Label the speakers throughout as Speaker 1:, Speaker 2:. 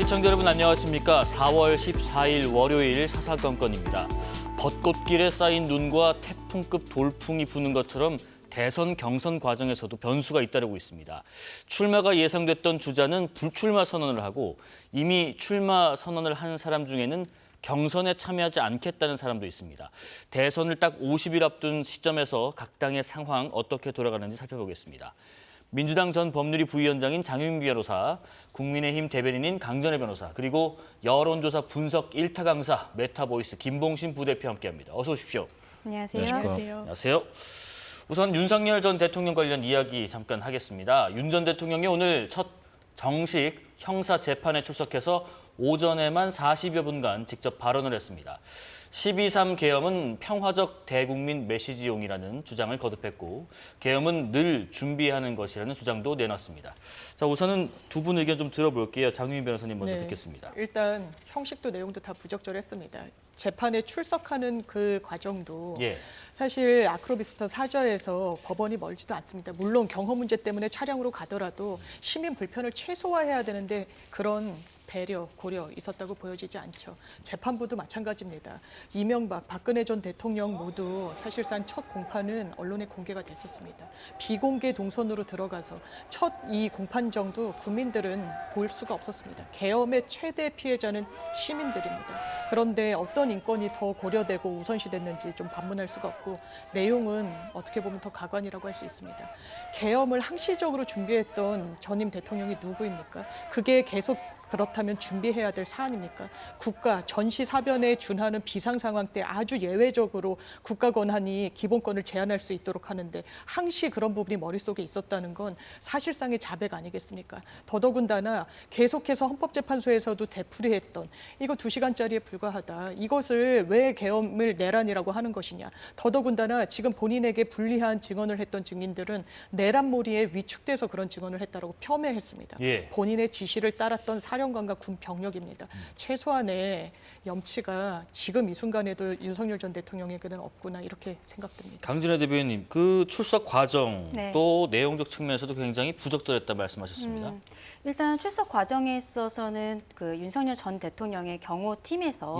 Speaker 1: 시청자 여러분 안녕하십니까. 4월 14일 월요일 사사건건입니다. 벚꽃길에 쌓인 눈과 태풍급 돌풍이 부는 것처럼 대선 경선 과정에서도 변수가 잇따르고 있습니다. 출마가 예상됐던 주자는 불출마 선언을 하고 이미 출마 선언을 한 사람 중에는 경선에 참여하지 않겠다는 사람도 있습니다. 대선을 딱 50일 앞둔 시점에서 각 당의 상황 어떻게 돌아가는지 살펴보겠습니다. 민주당 전 법률위 부위원장인 장윤 변호사, 국민의힘 대변인인 강전혜 변호사, 그리고 여론조사 분석 1타 강사 메타보이스 김봉신 부대표 함께합니다. 어서 오십시오.
Speaker 2: 안녕하세요.
Speaker 1: 안녕하세요. 우선 윤석열 전 대통령 관련 이야기 잠깐 하겠습니다. 윤 전 대통령이 오늘 첫 정식 형사 재판에 출석해서 오전에만 40여 분간 직접 발언을 했습니다. 12.3 계엄은 평화적 대국민 메시지용이라는 주장을 거듭했고 계엄은 늘 준비하는 것이라는 주장도 내놨습니다. 자, 우선은 두 분 의견 좀 들어볼게요. 장윤 변호사님 먼저 듣겠습니다.
Speaker 3: 일단 형식도 내용도 다 부적절했습니다. 재판에 출석하는 그 과정도 사실 아크로비스타 사저에서 법원이 멀지도 않습니다. 물론 경호 문제 때문에 차량으로 가더라도 시민 불편을 최소화해야 되는데 그런 배려, 고려 있었다고 보여지지 않죠. 재판부도 마찬가지입니다. 이명박, 박근혜 전 대통령 모두 사실상 첫 공판은 언론에 공개가 됐었습니다. 비공개 동선으로 들어가서 첫 이 공판정도 국민들은 볼 수가 없었습니다. 계엄의 최대 피해자는 시민들입니다. 그런데 어떤 인권이 더 고려되고 우선시됐는지 좀 반문할 수가 없고 내용은 어떻게 보면 더 가관이라고 할 수 있습니다. 계엄을 항시적으로 준비했던 전임 대통령이 누구입니까? 그게 계속 그렇다면 준비해야 될 사안입니까? 국가 전시사변에 준하는 비상 상황 때 아주 예외적으로 국가 권한이 기본권을 제한할 수 있도록 하는데 항시 그런 부분이 머릿속에 있었다는 건 사실상의 자백 아니겠습니까? 더더군다나 계속해서 헌법재판소에서도 되풀이했던 이거 2시간짜리에 불과하다. 이것을 왜 계엄을 내란이라고 하는 것이냐. 더더군다나 지금 본인에게 불리한 증언을 했던 증인들은 내란몰이에 위축돼서 그런 증언을 했다라고 폄훼했습니다. 본인의 지시를 따랐던 사령관과 군 병력입니다. 최소한의 염치가 지금 이 순간에도 윤석열 전 대통령에게는 없구나 이렇게 생각됩니다.
Speaker 1: 강진혜 대변인, 그 출석 과정 또 내용적 측면에서도 굉장히 부적절했다 말씀하셨습니다.
Speaker 2: 일단 출석 과정에 있어서는 그 윤석열 전 대통령의 경호팀에서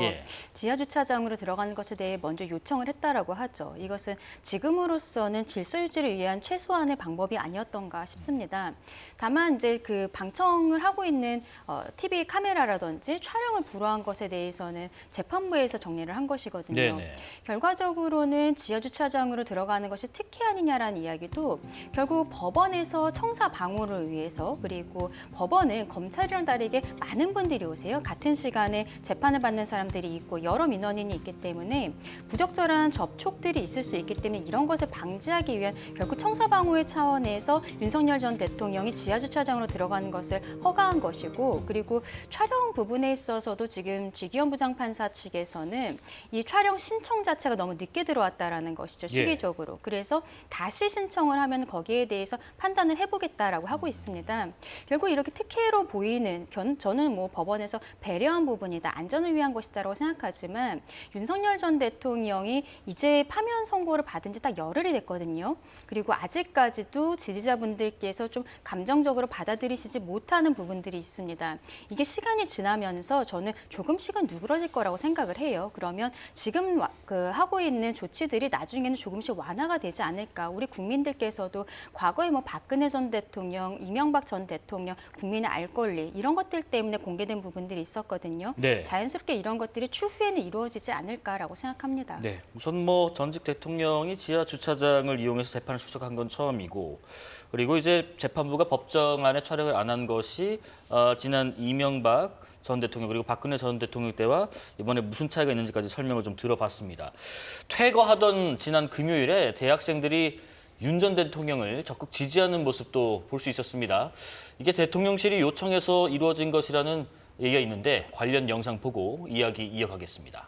Speaker 2: 지하주차장으로 들어가는 것에 대해 먼저 요청을 했다라고 하죠. 이것은 지금으로서는 질서 유지를 위한 최소한의 방법이 아니었던가 싶습니다. 다만 이제 그 방청을 하고 있는 TV 카메라라든지 촬영을 불허한 것에 대해서는 재판부에서 정리를 한 것이거든요. 결과적으로는 지하주차장으로 들어가는 것이 특혜 아니냐라는 이야기도 결국 법원에서 청사 방어를 위해서 그리고 법원은 검찰이랑 다르게 많은 분들이 오세요. 같은 시간에 재판을 받는 사람들이 있고 여러 민원인이 있기 때문에 부적절한 접촉들이 있을 수 있기 때문에 이런 것을 방지하기 위한 결국 청사 방어의 차원에서 윤석열 전 대통령이 지하주차장으로 들어가는 것을 허가한 것이고 그리고 촬영 부분에 있어서도 지금 지기현 부장판사 측에서는 이 촬영 신청 자체가 너무 늦게 들어왔다라는 것이죠. 시기적으로. 그래서 다시 신청을 하면 거기에 대해서 판단을 해보겠다라고 하고 있습니다. 결국 이렇게 특혜로 보이는 저는 뭐 법원에서 배려한 부분이다. 안전을 위한 것이다라고 생각하지만 윤석열 전 대통령이 이제 파면 선고를 받은 지 딱 열흘이 됐거든요. 그리고 아직까지도 지지자분들께서 좀 감정적으로 받아들이시지 못하는 부분들이 있습니다. 이게 시간이 지나면서 저는 조금씩은 누그러질 거라고 생각을 해요. 그러면 지금 하고 있는 조치들이 나중에는 조금씩 완화가 되지 않을까. 우리 국민들께서도 과거에 뭐 박근혜 전 대통령, 이명박 전 대통령, 국민의 알 권리 이런 것들 때문에 공개된 부분들이 있었거든요. 자연스럽게 이런 것들이 추후에는 이루어지지 않을까라고 생각합니다.
Speaker 1: 우선 뭐 전직 대통령이 지하 주차장을 이용해서 재판을 출석한 건 처음이고 그리고 이제 재판부가 법정안에 촬영을 안 한 것이 지난 이명박 전 대통령 그리고 박근혜 전 대통령 때와 이번에 무슨 차이가 있는지까지 설명을 좀 들어봤습니다. 퇴거하던 지난 금요일에 대학생들이 윤 전 대통령을 적극 지지하는 모습도 볼 수 있었습니다. 이게 대통령실이 요청해서 이루어진 것이라는 얘기가 있는데 관련 영상 보고 이야기 이어가겠습니다.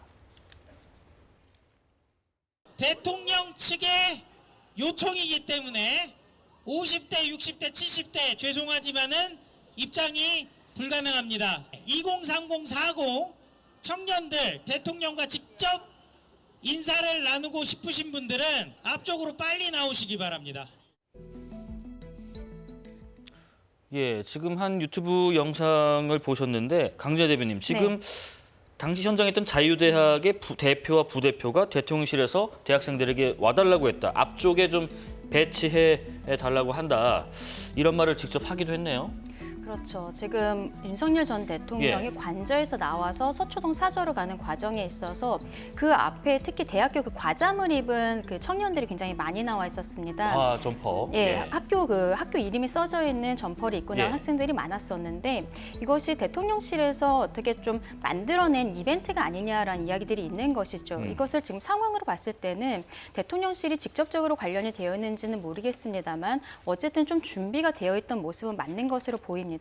Speaker 4: 대통령 측의 요청이기 때문에 50대, 60대, 70대 죄송하지만은 입장이 불가능합니다. 2030, 40 청년들 대통령과 직접 인사를 나누고 싶으신 분들은 앞쪽으로 빨리 나오시기 바랍니다.
Speaker 1: 예, 지금 한 유튜브 영상을 보셨는데 강준하 대변인 지금 당시 현장에 있던 자유대학의 대표와 부대표가 대통령실에서 대학생들에게 와달라고 했다. 앞쪽에 좀 배치해 달라고 한다. 이런 말을 직접 하기도 했네요.
Speaker 2: 그렇죠. 지금 윤석열 전 대통령이 관저에서 나와서 서초동 사저로 가는 과정에 있어서 그 앞에 특히 대학교 그 과잠을 입은 그 청년들이 굉장히 많이 나와 있었습니다.
Speaker 1: 점퍼.
Speaker 2: 학교 이름이 써져 있는 점퍼를 입고 나온 학생들이 많았었는데 이것이 대통령실에서 어떻게 좀 만들어낸 이벤트가 아니냐라는 이야기들이 있는 것이죠. 이것을 지금 상황으로 봤을 때는 대통령실이 직접적으로 관련이 되어 있는지는 모르겠습니다만 어쨌든 좀 준비가 되어 있던 모습은 맞는 것으로 보입니다.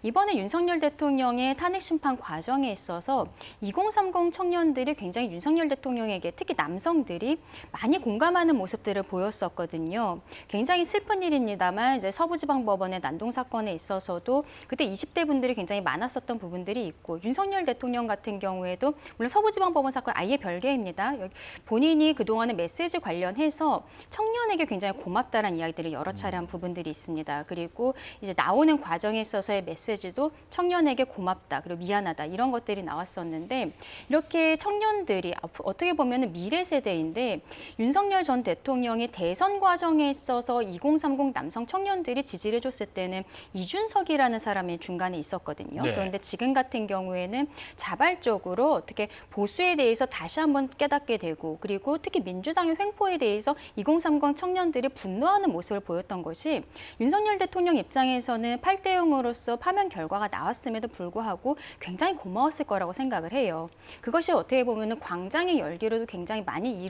Speaker 2: 이번에 윤석열 대통령의 탄핵 심판 과정에 있어서 2030 청년들이 굉장히 윤석열 대통령에게 특히 남성들이 많이 공감하는 모습들을 보였었거든요. 굉장히 슬픈 일입니다만 이제 서부지방법원의 난동 사건에 있어서도 그때 20대 분들이 굉장히 많았었던 부분들이 있고 윤석열 대통령 같은 경우에도 물론 서부지방법원 사건 아예 별개입니다. 본인이 그동안의 메시지 관련해서 청년에게 굉장히 고맙다라는 이야기들을 여러 차례 한 부분들이 있습니다. 그리고 이제 나오는 과정에 있어서의 메시지도 청년에게 고맙다 그리고 미안하다 이런 것들이 나왔었는데 이렇게 청년들이 어떻게 보면 미래 세대인데 윤석열 전 대통령이 대선 과정에 있어서 2030 남성 청년들이 지지를 해줬을 때는 이준석이라는 사람이 중간에 있었거든요. 그런데 지금 같은 경우에는 자발적으로 어떻게 보수에 대해서 다시 한번 깨닫게 되고 그리고 특히 민주당의 횡포에 대해서 2030 청년들이 분노하는 모습을 보였던 것이 윤석열 대통령 입장에서는 8대 0으로서 파면 결과가 나왔음에도 불구하고 굉장히 고마웠을 거라고 생각을 해요. 그것이 어떻게 보면 광장의 열기로도 굉장히 많이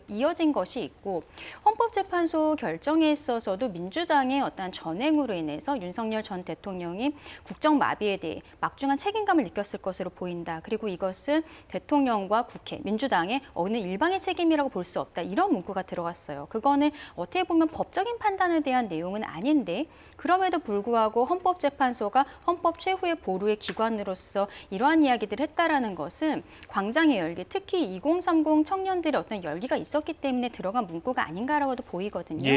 Speaker 2: 이어진 것이 있고 헌법재판소 결정에 있어서도 민주당의 어떤 전횡으로 인해서 윤석열 전 대통령이 국정마비에 대해 막중한 책임감을 느꼈을 것으로 보인다. 그리고 이것은 대통령과 국회, 민주당의 어느 일방의 책임이라고 볼 수 없다. 이런 문구가 들어갔어요. 그거는 어떻게 보면 법적인 판단에 대한 내용은 아닌데 그럼에도 불구하고 헌법재판소가 헌법 최후의 보루의 기관으로서 이러한 이야기들을 했다라는 것은 광장의 열기, 특히 2030 청년들의 어떤 열기가 있었기 때문에 들어간 문구가 아닌가라고도 보이거든요.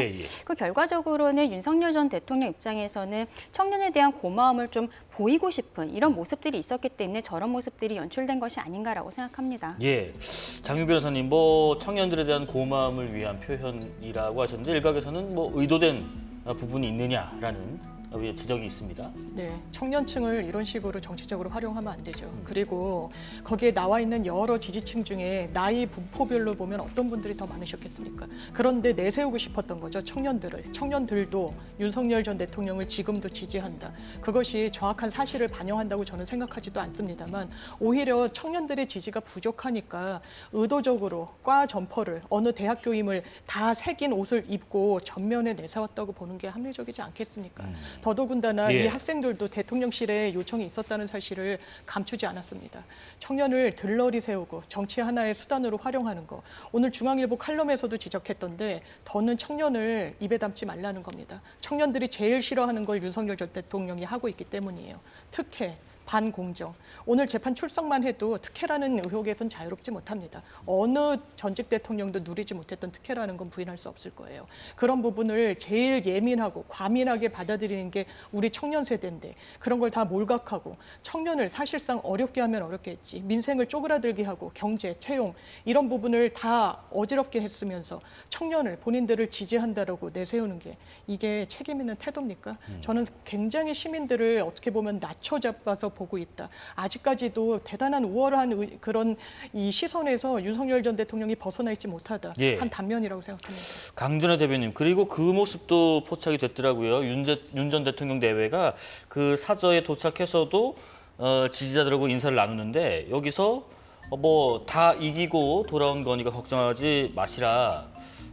Speaker 2: 그 결과적으로는 윤석열 전 대통령 입장에서는 청년에 대한 고마움을 좀 보이고 싶은 이런 모습들이 있었기 때문에 저런 모습들이 연출된 것이 아닌가라고 생각합니다.
Speaker 1: 장윤 변호사님, 청년들에 대한 고마움을 위한 표현이라고 하셨는데 일각에서는 의도된 부분이 있느냐라는 지적이 있습니다.
Speaker 3: 네, 청년층을 이런 식으로 정치적으로 활용하면 안 되죠. 그리고 거기에 나와 있는 여러 지지층 중에 나이 분포별로 보면 어떤 분들이 더 많으셨겠습니까? 그런데 내세우고 싶었던 거죠. 청년들도 윤석열 전 대통령을 지금도 지지한다. 그것이 정확한 사실을 반영한다고 저는 생각하지도 않습니다만 오히려 청년들의 지지가 부족하니까 의도적으로 과 점퍼를 어느 대학교임을 다 새긴 옷을 입고 전면에 내세웠다고 보는 게 합리적이지 않겠습니까? 더더군다나 이 학생들도 대통령실에 요청이 있었다는 사실을 감추지 않았습니다. 청년을 들러리 세우고 정치 하나의 수단으로 활용하는 거. 오늘 중앙일보 칼럼에서도 지적했던데 더는 청년을 입에 담지 말라는 겁니다. 청년들이 제일 싫어하는 걸 윤석열 전 대통령이 하고 있기 때문이에요. 특혜, 반공정. 오늘 재판 출석만 해도 특혜라는 의혹에선 자유롭지 못합니다. 어느 전직 대통령도 누리지 못했던 특혜라는 건 부인할 수 없을 거예요. 그런 부분을 제일 예민하고 과민하게 받아들이는 게 우리 청년 세대인데 그런 걸 다 몰각하고 청년을 사실상 어렵게 하면 어렵게 했지. 민생을 쪼그라들게 하고 경제, 채용 이런 부분을 다 어지럽게 했으면서 청년을 본인들을 지지한다라고 내세우는 게 이게 책임 있는 태도입니까? 저는 굉장히 시민들을 어떻게 보면 낮춰잡아서 보고 있다. 아직까지도 대단한 우월한 그런 이 시선에서 윤석열 전 대통령이 벗어나 있지 못하다. 한 단면이라고 생각합니다.
Speaker 1: 강준하 대변인, 그리고 그 모습도 포착이 됐더라고요. 윤 전 대통령 내외가 그 사저에 도착해서도 지지자들하고 인사를 나누는데 여기서 다 이기고 돌아온 거니까 걱정하지 마시라.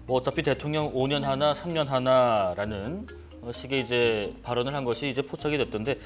Speaker 1: 어차피 대통령 5년 하나, 3년 하나라는 식의 이제 발언을 한 것이 이제 포착이 됐던데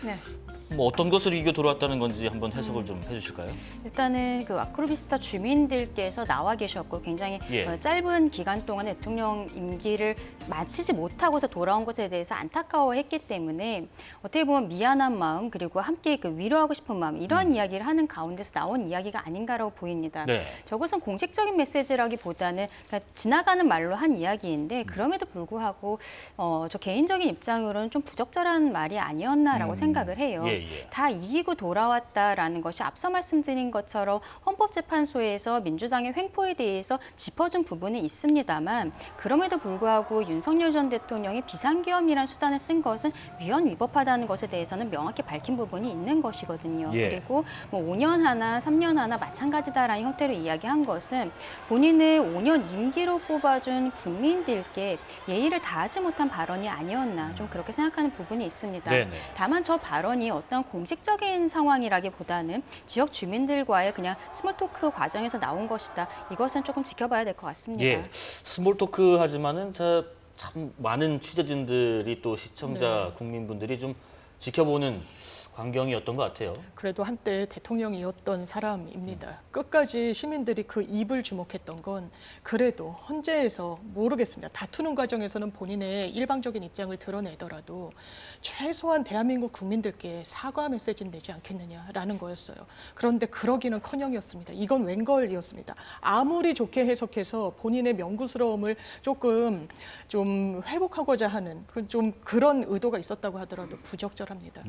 Speaker 1: 뭐 어떤 것을 이겨 돌아왔다는 건지 한번 해석을 좀 해주실까요?
Speaker 2: 일단은 그 아크로비스타 주민들께서 나와 계셨고 굉장히 짧은 기간 동안 대통령 임기를 마치지 못하고서 돌아온 것에 대해서 안타까워했기 때문에 어떻게 보면 미안한 마음 그리고 함께 그 위로하고 싶은 마음 이러한 이야기를 하는 가운데서 나온 이야기가 아닌가라고 보입니다. 저것은 공식적인 메시지라기보다는 그러니까 지나가는 말로 한 이야기인데 그럼에도 불구하고 저 개인적인 입장으로는 좀 부적절한 말이 아니었나라고 생각을 해요. 다 이기고 돌아왔다라는 것이 앞서 말씀드린 것처럼 헌법재판소에서 민주당의 횡포에 대해서 짚어준 부분은 있습니다만 그럼에도 불구하고 윤석열 전 대통령이 비상계엄이라는 수단을 쓴 것은 위헌 위법하다는 것에 대해서는 명확히 밝힌 부분이 있는 것이거든요. 그리고 뭐 5년 하나 3년 하나 마찬가지다라는 형태로 이야기한 것은 본인을 5년 임기로 뽑아준 국민들께 예의를 다하지 못한 발언이 아니었나 좀 그렇게 생각하는 부분이 있습니다. 다만 저 발언이 어떤 공식적인 상황이라기보다는 지역 주민들과의 그냥 스몰 토크 과정에서 나온 것이다. 이것은 조금 지켜봐야 될 것 같습니다.
Speaker 1: 스몰 토크 하지만은 참 많은 취재진들이 또 시청자 국민분들이 좀 지켜보는 광경이었던 것 같아요.
Speaker 3: 그래도 한때 대통령이었던 사람입니다. 끝까지 시민들이 그 입을 주목했던 건 그래도 헌재에서 모르겠습니다. 다투는 과정에서는 본인의 일방적인 입장을 드러내더라도 최소한 대한민국 국민들께 사과 메시지는 내지 않겠느냐라는 거였어요. 그런데 그러기는커녕이었습니다. 이건 웬걸이었습니다. 아무리 좋게 해석해서 본인의 명구스러움을 조금 좀 회복하고자 하는 좀 그런 의도가 있었다고 하더라도 부적절합니다.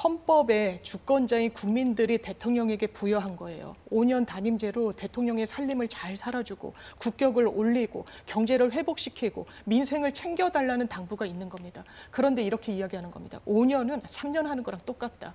Speaker 3: 헌법에 주권자인 국민들이 대통령에게 부여한 거예요. 5년 단임제로 대통령의 살림을 잘 살아주고 국격을 올리고 경제를 회복시키고 민생을 챙겨달라는 당부가 있는 겁니다. 그런데 이렇게 이야기하는 겁니다. 5년은 3년 하는 거랑 똑같다.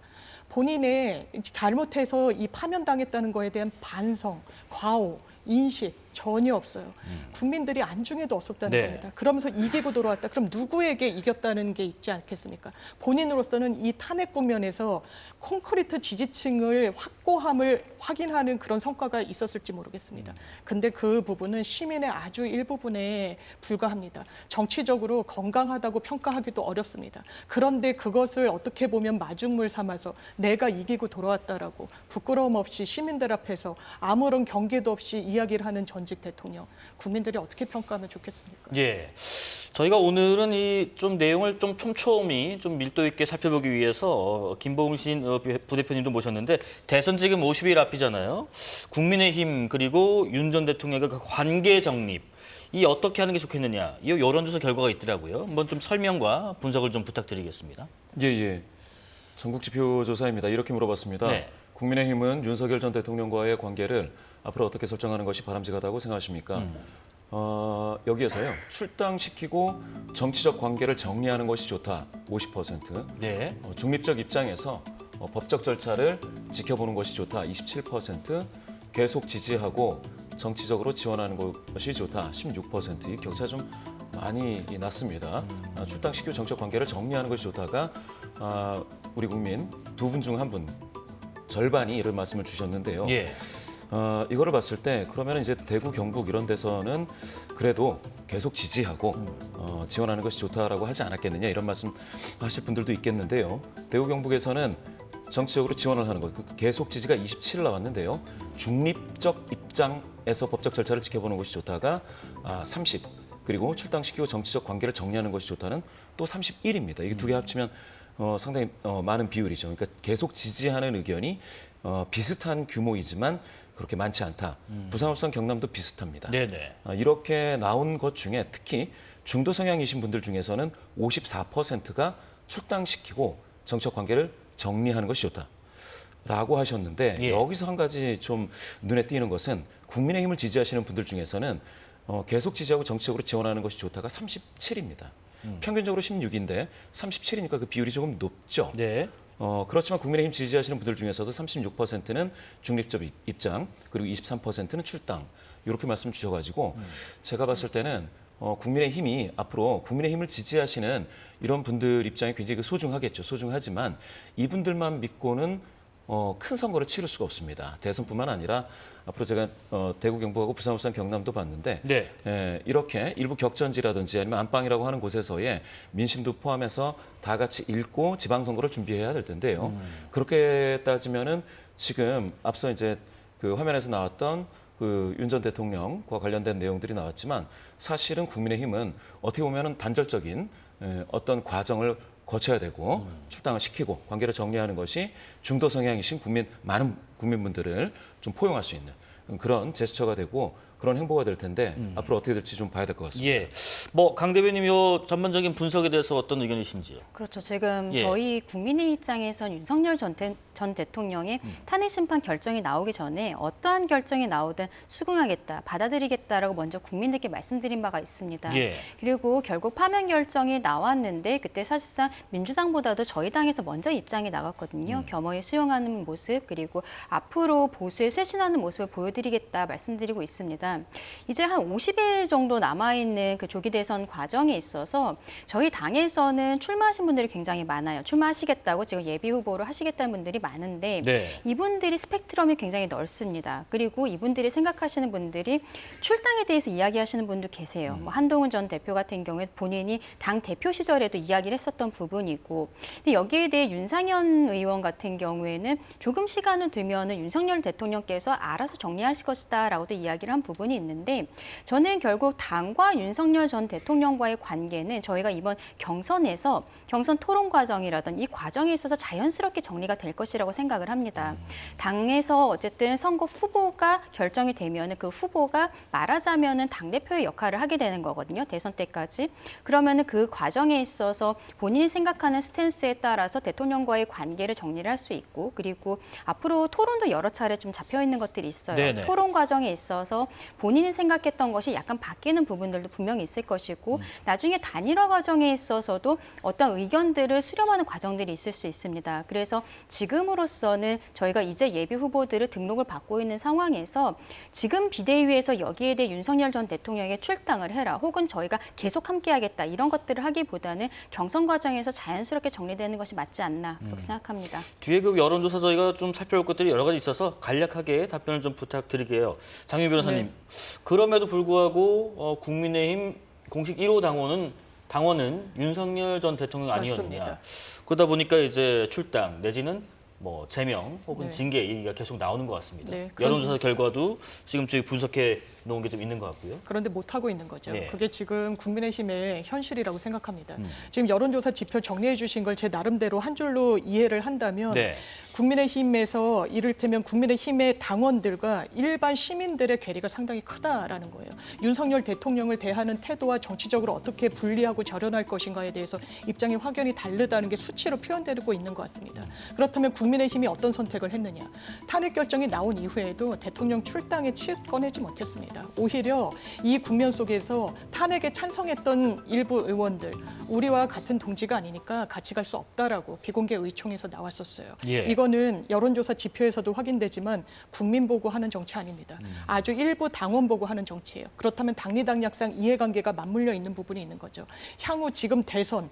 Speaker 3: 본인의 잘못해서 이 파면당했다는 거에 대한 반성, 과오, 인식 전혀 없어요. 국민들이 안중에도 없었다는 겁니다. 그러면서 이기고 돌아왔다. 그럼 누구에게 이겼다는 게 있지 않겠습니까? 본인으로서는 이 탄핵 국면에서 콘크리트 지지층을 확고함을 확인하는 그런 성과가 있었을지 모르겠습니다. 근데 그 부분은 시민의 아주 일부분에 불과합니다. 정치적으로 건강하다고 평가하기도 어렵습니다. 그런데 그것을 어떻게 보면 마중물 삼아서 내가 이기고 돌아왔다라고 부끄러움 없이 시민들 앞에서 아무런 경계도 없이 이야기를 하는 전직 대통령, 국민들이 어떻게 평가하면 좋겠습니까?
Speaker 1: 저희가 오늘은 이 좀 내용을 좀 촘촘히 좀 밀도 있게 살펴보기 위해서 김봉신 부대표님도 모셨는데 대선 지금 50일 앞이잖아요. 국민의힘 그리고 윤 전 대통령의 그 관계 정립 이 어떻게 하는 게 좋겠느냐 이 여론조사 결과가 있더라고요. 한번 좀 설명과 분석을 좀 부탁드리겠습니다.
Speaker 5: 전국 지표 조사입니다. 이렇게 물어봤습니다. 국민의힘은 윤석열 전 대통령과의 관계를 앞으로 어떻게 설정하는 것이 바람직하다고 생각하십니까? 여기에서요. 출당시키고 정치적 관계를 정리하는 것이 좋다. 50%. 중립적 입장에서 법적 절차를 지켜보는 것이 좋다. 27%. 계속 지지하고 정치적으로 지원하는 것이 좋다. 16%. 이 격차 좀 많이 났습니다. 출당시키고 정치적 관계를 정리하는 것이 좋다가 우리 국민 두 분 중 한 분 절반이 이런 말씀을 주셨는데요. 이거를 봤을 때 그러면 이제 대구, 경북 이런 데서는 그래도 계속 지지하고 지원하는 것이 좋다라고 하지 않았겠느냐 이런 말씀 하실 분들도 있겠는데요. 대구, 경북에서는 정치적으로 지원을 하는 것, 계속 지지가 27 나왔는데요. 중립적 입장에서 법적 절차를 지켜보는 것이 좋다가 30, 그리고 출당시키고 정치적 관계를 정리하는 것이 좋다는 또 31입니다. 이게 두 개 합치면 상당히 많은 비율이죠. 그러니까 계속 지지하는 의견이 비슷한 규모이지만 그렇게 많지 않다. 부산, 울산, 경남도 비슷합니다. 이렇게 나온 것 중에 특히 중도 성향이신 분들 중에서는 54%가 출당시키고 정치적 관계를 정리하는 것이 좋다라고 하셨는데 여기서 한 가지 좀 눈에 띄는 것은 국민의힘을 지지하시는 분들 중에서는 계속 지지하고 정치적으로 지원하는 것이 좋다가 37입니다. 평균적으로 16인데 37이니까 그 비율이 조금 높죠. 그렇지만 국민의힘 지지하시는 분들 중에서도 36%는 중립적 입장, 그리고 23%는 출당. 이렇게 말씀 주셔가지고 제가 봤을 때는 국민의힘이 앞으로 국민의힘을 지지하시는 이런 분들 입장이 굉장히 소중하겠죠. 소중하지만 이분들만 믿고는 큰 선거를 치를 수가 없습니다. 대선뿐만 아니라 앞으로 제가 대구, 경북하고 부산, 울산, 경남도 봤는데 이렇게 일부 격전지라든지 아니면 안방이라고 하는 곳에서의 민심도 포함해서 다 같이 읽고 지방선거를 준비해야 될 텐데요. 그렇게 따지면은 지금 앞서 이제 그 화면에서 나왔던 그 윤 전 대통령과 관련된 내용들이 나왔지만 사실은 국민의힘은 어떻게 보면은 단절적인 어떤 과정을 거쳐야 되고 출당을 시키고 관계를 정리하는 것이 중도 성향이신 많은 국민분들을 좀 포용할 수 있는 그런 제스처가 되고 그런 행보가 될 텐데 앞으로 어떻게 될지 좀 봐야 될 것 같습니다.
Speaker 1: 예, 뭐 강 대변인 요 전반적인 분석에 대해서 어떤 의견이신지요?
Speaker 2: 그렇죠. 지금
Speaker 1: 예.
Speaker 2: 저희 국민의 입장에선 윤석열 전 대통령의 탄핵 심판 결정이 나오기 전에 어떠한 결정이 나오든 수긍하겠다, 받아들이겠다라고 먼저 국민들께 말씀드린 바가 있습니다.
Speaker 1: 예.
Speaker 2: 그리고 결국 파면 결정이 나왔는데 그때 사실상 민주당보다도 저희 당에서 먼저 입장이 나갔거든요. 겸허히 수용하는 모습 그리고 앞으로 보수에 쇄신하는 모습을 보여드리겠다 말씀드리고 있습니다. 이제 한 50일 정도 남아있는 그 조기 대선 과정에 있어서 저희 당에서는 출마하신 분들이 굉장히 많아요. 출마하시겠다고 지금 예비 후보로 하시겠다는 분들이 많은데 이분들이 스펙트럼이 굉장히 넓습니다. 그리고 이분들이 생각하시는 분들이 출당에 대해서 이야기하시는 분도 계세요. 뭐 한동훈 전 대표 같은 경우에 본인이 당 대표 시절에도 이야기를 했었던 부분이고 근데 여기에 대해 윤상현 의원 같은 경우에는 조금 시간을 두면은 윤석열 대통령께서 알아서 정리할 것이다라고도 이야기를 한 부분이 있는데 저는 결국 당과 윤석열 전 대통령과의 관계는 저희가 이번 경선 토론 과정이라든 이 과정에 있어서 자연스럽게 정리가 될 것이라고 생각을 합니다. 당에서 어쨌든 선거 후보가 결정이 되면 그 후보가 말하자면은 당대표의 역할을 하게 되는 거거든요. 대선 때까지. 그러면은 그 과정에 있어서 본인이 생각하는 스탠스에 따라서 대통령과의 관계를 정리를 할 수 있고 그리고 앞으로 토론도 여러 차례 좀 잡혀 있는 것들이 있어요.
Speaker 1: 네네.
Speaker 2: 토론 과정에 있어서 본인이 생각했던 것이 약간 바뀌는 부분들도 분명히 있을 것이고 나중에 단일화 과정에 있어서도 어떤 의견들을 수렴하는 과정들이 있을 수 있습니다. 그래서 지금으로서는 저희가 이제 예비 후보들을 등록을 받고 있는 상황에서 지금 비대위에서 여기에 대해 윤석열 전 대통령에게 출당을 해라 혹은 저희가 계속 함께하겠다 이런 것들을 하기보다는 경선 과정에서 자연스럽게 정리되는 것이 맞지 않나 그렇게 생각합니다.
Speaker 1: 뒤에 그 여론조사 저희가 좀 살펴볼 것들이 여러 가지 있어서 간략하게 답변을 좀 부탁드릴게요. 장유 변호사님, 그럼에도 불구하고 국민의힘 공식 1호 당원은 윤석열 전 대통령 아니었느냐.
Speaker 3: 맞습니다.
Speaker 1: 그러다 보니까 이제 출당 내지는 뭐 제명 혹은 징계 얘기가 계속 나오는 것 같습니다.
Speaker 3: 네,
Speaker 1: 여론조사 결과도 지금 저희 분석해 놓은 게 좀 있는 것 같고요.
Speaker 3: 그런데 못하고 있는 거죠.
Speaker 1: 네.
Speaker 3: 그게 지금 국민의힘의 현실이라고 생각합니다. 지금 여론조사 지표 정리해 주신 걸 제 나름대로 한 줄로 이해를 한다면 국민의힘에서 이를테면 국민의힘의 당원들과 일반 시민들의 괴리가 상당히 크다라는 거예요. 윤석열 대통령을 대하는 태도와 정치적으로 어떻게 분리하고 절연할 것인가에 대해서 입장이 확연히 다르다는 게 수치로 표현되고 있는 것 같습니다. 그렇다면 국민의힘이 어떤 선택을 했느냐. 탄핵 결정이 나온 이후에도 대통령 출당에 치읓 꺼내지 못했습니다. 오히려 이 국면 속에서 탄핵에 찬성했던 일부 의원들, 우리와 같은 동지가 아니니까 같이 갈 수 없다라고 비공개 의총에서 나왔었어요. 이거는 여론조사 지표에서도 확인되지만 국민 보고 하는 정치 아닙니다. 아주 일부 당원 보고 하는 정치예요. 그렇다면 당리당략상 이해관계가 맞물려 있는 부분이 있는 거죠. 향후 지금 대선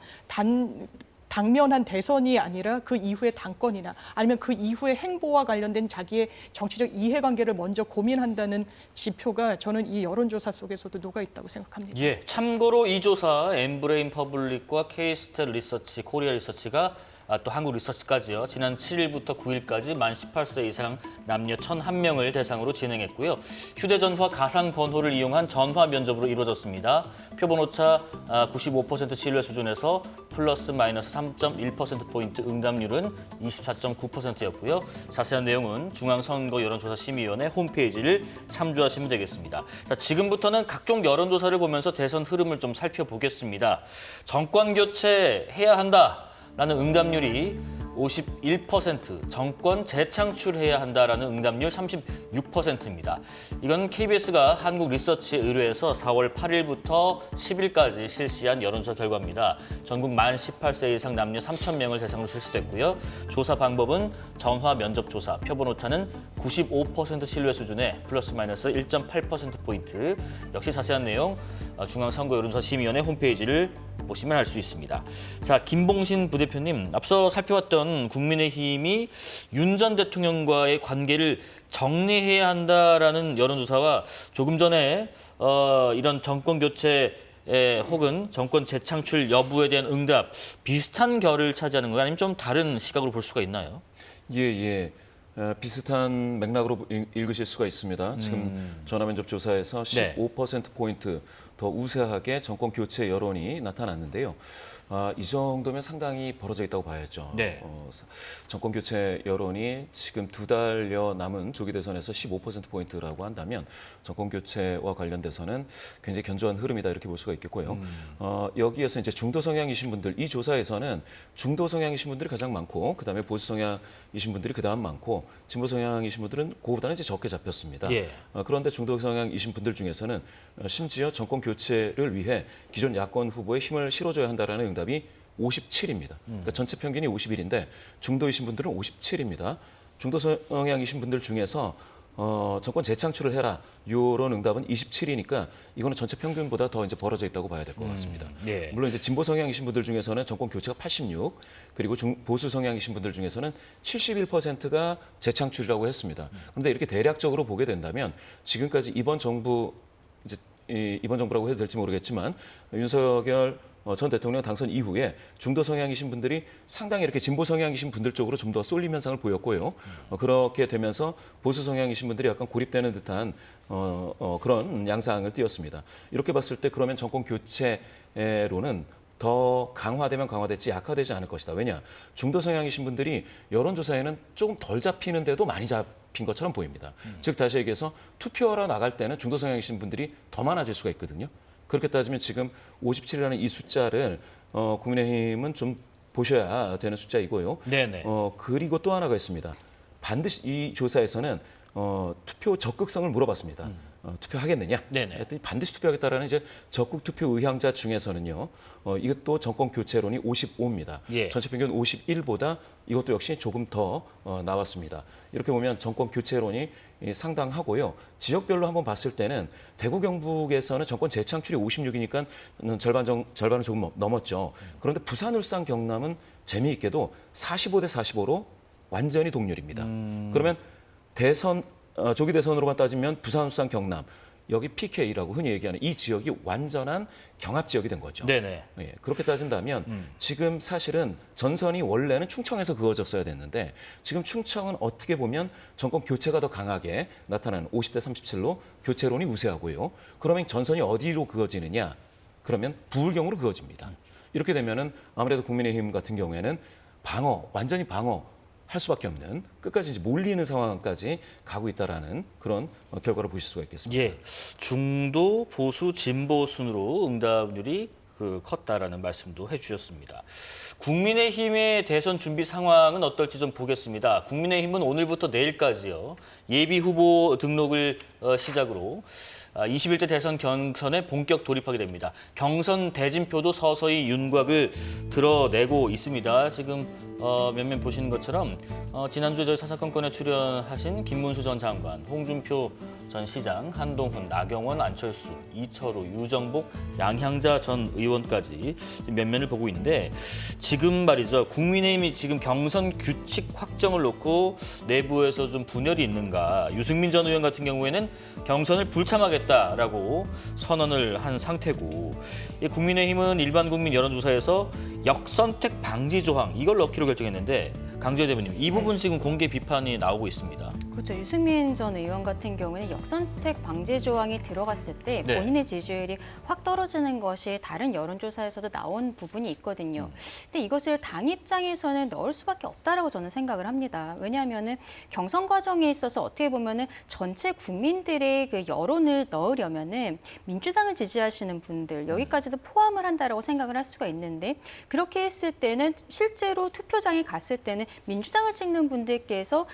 Speaker 3: 당면한 대선이 아니라 그 이후의 당권이나 아니면 그 이후의 행보와 관련된 자기의 정치적 이해관계를 먼저 고민한다는 지표가 저는 이 여론조사 속에서도 녹아 있다고 생각합니다.
Speaker 1: 예, 참고로 이 조사 엠브레인 퍼블릭과 K스텔 리서치, 코리아 리서치가 또 한국 리서치까지요. 지난 7일부터 9일까지 만 18세 이상 남녀 1,001명을 대상으로 진행했고요. 휴대전화 가상 번호를 이용한 전화 면접으로 이루어졌습니다. 표본오차 95% 신뢰 수준에서 플러스 마이너스 3.1%포인트 응답률은 24.9%였고요. 자세한 내용은 중앙선거 여론조사심의위원회 홈페이지를 참조하시면 되겠습니다. 자, 지금부터는 각종 여론조사를 보면서 대선 흐름을 좀 살펴보겠습니다. 정권 교체해야 한다. 라는 응답률이 51%, 정권 재창출해야 한다라는 응답률 36%입니다. 이건 KBS가 한국 리서치에 의뢰해서 4월 8일부터 10일까지 실시한 여론조사 결과입니다. 전국 만 18세 이상 남녀 3,000명을 대상으로 실시됐고요. 조사 방법은 전화 면접 조사, 표본 오차는 95% 신뢰 수준에 플러스 마이너스 1.8%포인트. 역시 자세한 내용 중앙선거여론조사심의위원회 홈페이지를 보시면 알 수 있습니다. 자, 김봉신 부대표님, 앞서 살펴봤던 우선 국민의힘이 윤 전 대통령과의 관계를 정리해야 한다라는 여론조사와 조금 전에 이런 정권 교체 혹은 정권 재창출 여부에 대한 응답 비슷한 결을 차지하는 거예요? 아니면 좀 다른 시각으로 볼 수가 있나요?
Speaker 5: 예. 비슷한 맥락으로 읽으실 수가 있습니다. 지금 전화면접 조사에서 15%포인트 더 우세하게 정권 교체 여론이 나타났는데요. 이 정도면 상당히 벌어져 있다고 봐야죠.
Speaker 1: 네.
Speaker 5: 정권 교체 여론이 지금 2달여 남은 조기 대선에서 15%포인트라고 한다면 정권 교체와 관련돼서는 굉장히 견조한 흐름이다 이렇게 볼 수가 있겠고요. 여기에서 이제 중도 성향이신 분들, 이 조사에서는 중도 성향이신 분들이 가장 많고 그다음에 보수 성향이신 분들이 그다음 많고 진보 성향이신 분들은 그보다는 이제 적게 잡혔습니다.
Speaker 1: 예.
Speaker 5: 그런데 중도 성향이신 분들 중에서는 심지어 정권 교체를 위해 기존 야권 후보에 힘을 실어줘야 한다라는 응답이 57입니다. 그러니까 전체 평균이 51인데 중도이신 분들은 57입니다. 중도 성향이신 분들 중에서 정권 재창출을 해라 이런 응답은 27이니까 이거는 전체 평균보다 더 이제 벌어져 있다고 봐야 될 것 같습니다.
Speaker 1: 네.
Speaker 5: 물론 이제 진보 성향이신 분들 중에서는 정권 교체가 86 그리고 보수 성향이신 분들 중에서는 71%가 재창출이라고 했습니다. 그런데 이렇게 대략적으로 보게 된다면 지금까지 이번 정부 이번 정부라고 해도 될지 모르겠지만 윤석열 전 대통령 당선 이후에 중도 성향이신 분들이 상당히 이렇게 진보 성향이신 분들 쪽으로 좀 더 쏠림 현상을 보였고요. 그렇게 되면서 보수 성향이신 분들이 약간 고립되는 듯한 그런 양상을 띄었습니다. 이렇게 봤을 때 그러면 정권 교체로는 더 강화되면 강화됐지 약화되지 않을 것이다. 왜냐? 중도 성향이신 분들이 여론조사에는 조금 덜 잡히는데도 많이 잡힌 것처럼 보입니다. 즉 다시 얘기해서 투표하러 나갈 때는 중도 성향이신 분들이 더 많아질 수가 있거든요. 그렇게 따지면 지금 57이라는 이 숫자를 국민의힘은 좀 보셔야 되는 숫자이고요.
Speaker 1: 네네.
Speaker 5: 그리고 또 하나가 있습니다. 반드시 이 조사에서는 투표 적극성을 물어봤습니다. 투표하겠느냐?
Speaker 1: 네네.
Speaker 5: 했더니 반드시 투표하겠다라는 이제 적극 투표 의향자 중에서는요. 이것도 정권 교체론이 55입니다.
Speaker 1: 예.
Speaker 5: 전체 평균 51보다 이것도 역시 조금 더 나왔습니다. 이렇게 보면 정권 교체론이 상당하고요. 지역별로 한번 봤을 때는 대구 경북에서는 정권 재창출이 56이니까 절반은 조금 넘었죠. 그런데 부산, 울산, 경남은 재미있게도 45대 45로 완전히 동률입니다. 그러면 조기 대선으로만 따지면 부산, 울산, 경남 여기 PK라고 흔히 얘기하는 이 지역이 완전한 경합 지역이 된 거죠.
Speaker 1: 네네.
Speaker 5: 예, 그렇게 따진다면 지금 사실은 전선이 원래는 충청에서 그어졌어야 됐는데 지금 충청은 어떻게 보면 정권 교체가 더 강하게 나타나는 50대 37로 교체론이 우세하고요. 그러면 전선이 어디로 그어지느냐? 그러면 부울경으로 그어집니다. 이렇게 되면은 아무래도 국민의힘 같은 경우에는 완전히 할 수밖에 없는 끝까지 이제 몰리는 상황까지 가고 있다라는 그런 결과를 보실 수가 있겠습니다.
Speaker 1: 예, 중도, 보수, 진보 순으로 응답률이 컸다라는 말씀도 해주셨습니다. 국민의힘의 대선 준비 상황은 어떨지 좀 보겠습니다. 국민의힘은 오늘부터 내일까지요. 예비 후보 등록을 시작으로 21대 대선 경선에 본격 돌입하게 됩니다. 경선 대진표도 서서히 윤곽을 드러내고 있습니다. 지금 몇몇 보시는 것처럼 지난주에 저희 사사건건에 출연하신 김문수 전 장관, 홍준표 전 시장, 한동훈, 나경원, 안철수, 이철우, 유정복, 양향자 전 의원까지 면면을 보고 있는데 지금 말이죠. 국민의힘이 지금 경선 규칙 확정을 놓고 내부에서 좀 분열이 있는가. 유승민 전 의원 같은 경우에는 경선을 불참하겠다라고 선언을 한 상태고 국민의힘은 일반 국민 여론조사에서 역선택 방지 조항 이걸 넣기로 결정했는데 강지호 대변인 이 부분 지금 공개 비판이 나오고 있습니다.
Speaker 2: 그렇죠. 유승민 전 의원 같은 경우는 역선택 방지 조항이 들어갔을 때
Speaker 1: 네.
Speaker 2: 본인의 지지율이 확 떨어지는 것이 다른 여론조사에서도 나온 부분이 있거든요. 근데 이것을 당 입장에서는 넣을 수밖에 없다라고 저는 생각을 합니다. 왜냐하면은 경선 과정에 있어서 어떻게 보면은 전체 국민들의 그 여론을 넣으려면은 민주당을 지지하시는 분들 여기까지도 포함을 한다라고 생각을 할 수가 있는데 그렇게 했을 때는 실제로 투표장에 갔을 때는 민주당을 찍는 분들께서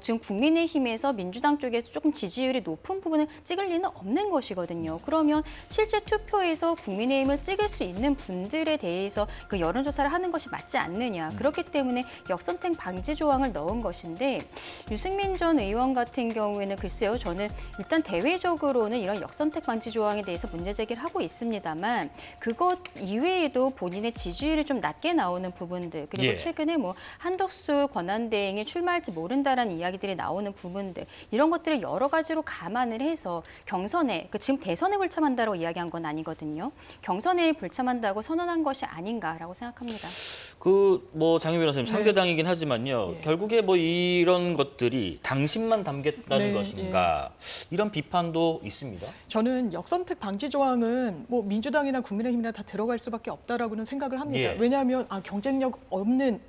Speaker 2: 지금 국민의힘 국민의힘에서 민주당 쪽에서 조금 지지율이 높은 부분을 찍을 리는 없는 것이거든요. 그러면 실제 투표에서 국민의힘을 찍을 수 있는 분들에 대해서 그 여론조사를 하는 것이 맞지 않느냐. 그렇기 때문에 역선택 방지 조항을 넣은 것인데 유승민 전 의원 같은 경우에는 글쎄요. 저는 일단 대외적으로는 이런 역선택 방지 조항에 대해서 문제 제기를 하고 있습니다만 그것 이외에도 본인의 지지율이 좀 낮게 나오는 부분들 그리고
Speaker 1: 예.
Speaker 2: 최근에 뭐 한덕수 권한대행이 출마할지 모른다라는 이야기들이 나오는 부분들 이런 것들을 여러 가지로 감안을 해서 경선에 지금 대선에 불참한다고 이야기한 건 아니거든요. 경선에 불참한다고 선언한 것이 아닌가라고 생각합니다.
Speaker 1: 뭐 장희 변호사님 상대당이긴 하지만요.
Speaker 3: 예.
Speaker 1: 결국에 뭐 이런 것들이 당신만 담겼다는
Speaker 3: 네,
Speaker 1: 것인가 이런 비판도 있습니다.
Speaker 3: 저는 역선택 방지 조항은 뭐 민주당이나 국민의힘이나 다 들어갈 수밖에 없다라고는 생각을 합니다.
Speaker 1: 예.
Speaker 3: 왜냐하면 경쟁력 없는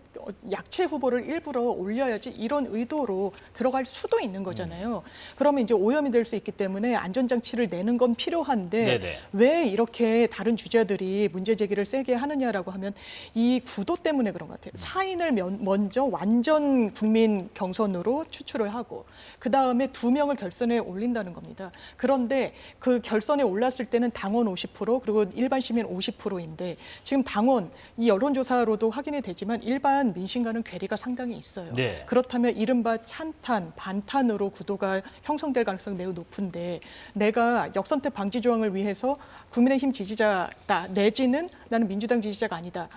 Speaker 3: 약체 후보를 일부러 올려야지 이런 의도로 들어갈 수도 있는 거잖아요. 그러면 이제 오염이 될 수 있기 때문에 안전장치를 내는 건 필요한데
Speaker 1: 네네.
Speaker 3: 왜 이렇게 다른 주자들이 문제 제기를 세게 하느냐라고 하면 이 구도 때문에 그런 것 같아요. 사인을 먼저 완전 국민 경선으로 추출을 하고 그다음에 2명을 결선에 올린다는 겁니다. 그런데 그 결선에 올랐을 때는 당원 50% 그리고 일반 시민 50%인데 지금 당원 이 여론조사로도 확인이 되지만 일반 민심과는 괴리가 상당히 있어요.
Speaker 1: 네.
Speaker 3: 그렇다면 이른바 찬탄, 반탄으로 구도가 형성될 가능성이 매우 높은데 내가 역선택 방지 조항을 위해서 국민의힘 지지자다 내지는 나는 민주당 지지자가 아니다.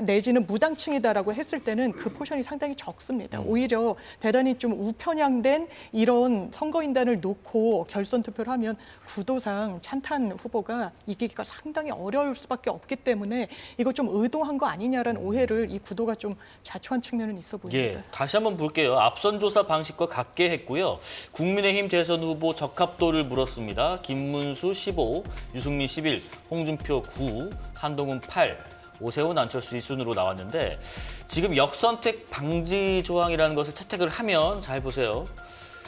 Speaker 3: 내지는 무당층이다라고 했을 때는 그 포션이 상당히 적습니다. 오히려 대단히 좀 우편향된 이런 선거인단을 놓고 결선 투표를 하면 구도상 찬탄 후보가 이기기가 상당히 어려울 수밖에 없기 때문에 이거 좀 의도한 거 아니냐라는 오해를 이 구도가 좀 자초한 측면은 있어 보입니다.
Speaker 1: 예, 다시 한번 볼게요. 앞선 조사 방식과 같게 했고요. 국민의힘 대선 후보 적합도를 물었습니다. 김문수 15, 유승민 11, 홍준표 9, 한동훈 8, 오세훈, 안철수 이 순으로 나왔는데 지금 역선택 방지 조항이라는 것을 채택을 하면 잘 보세요.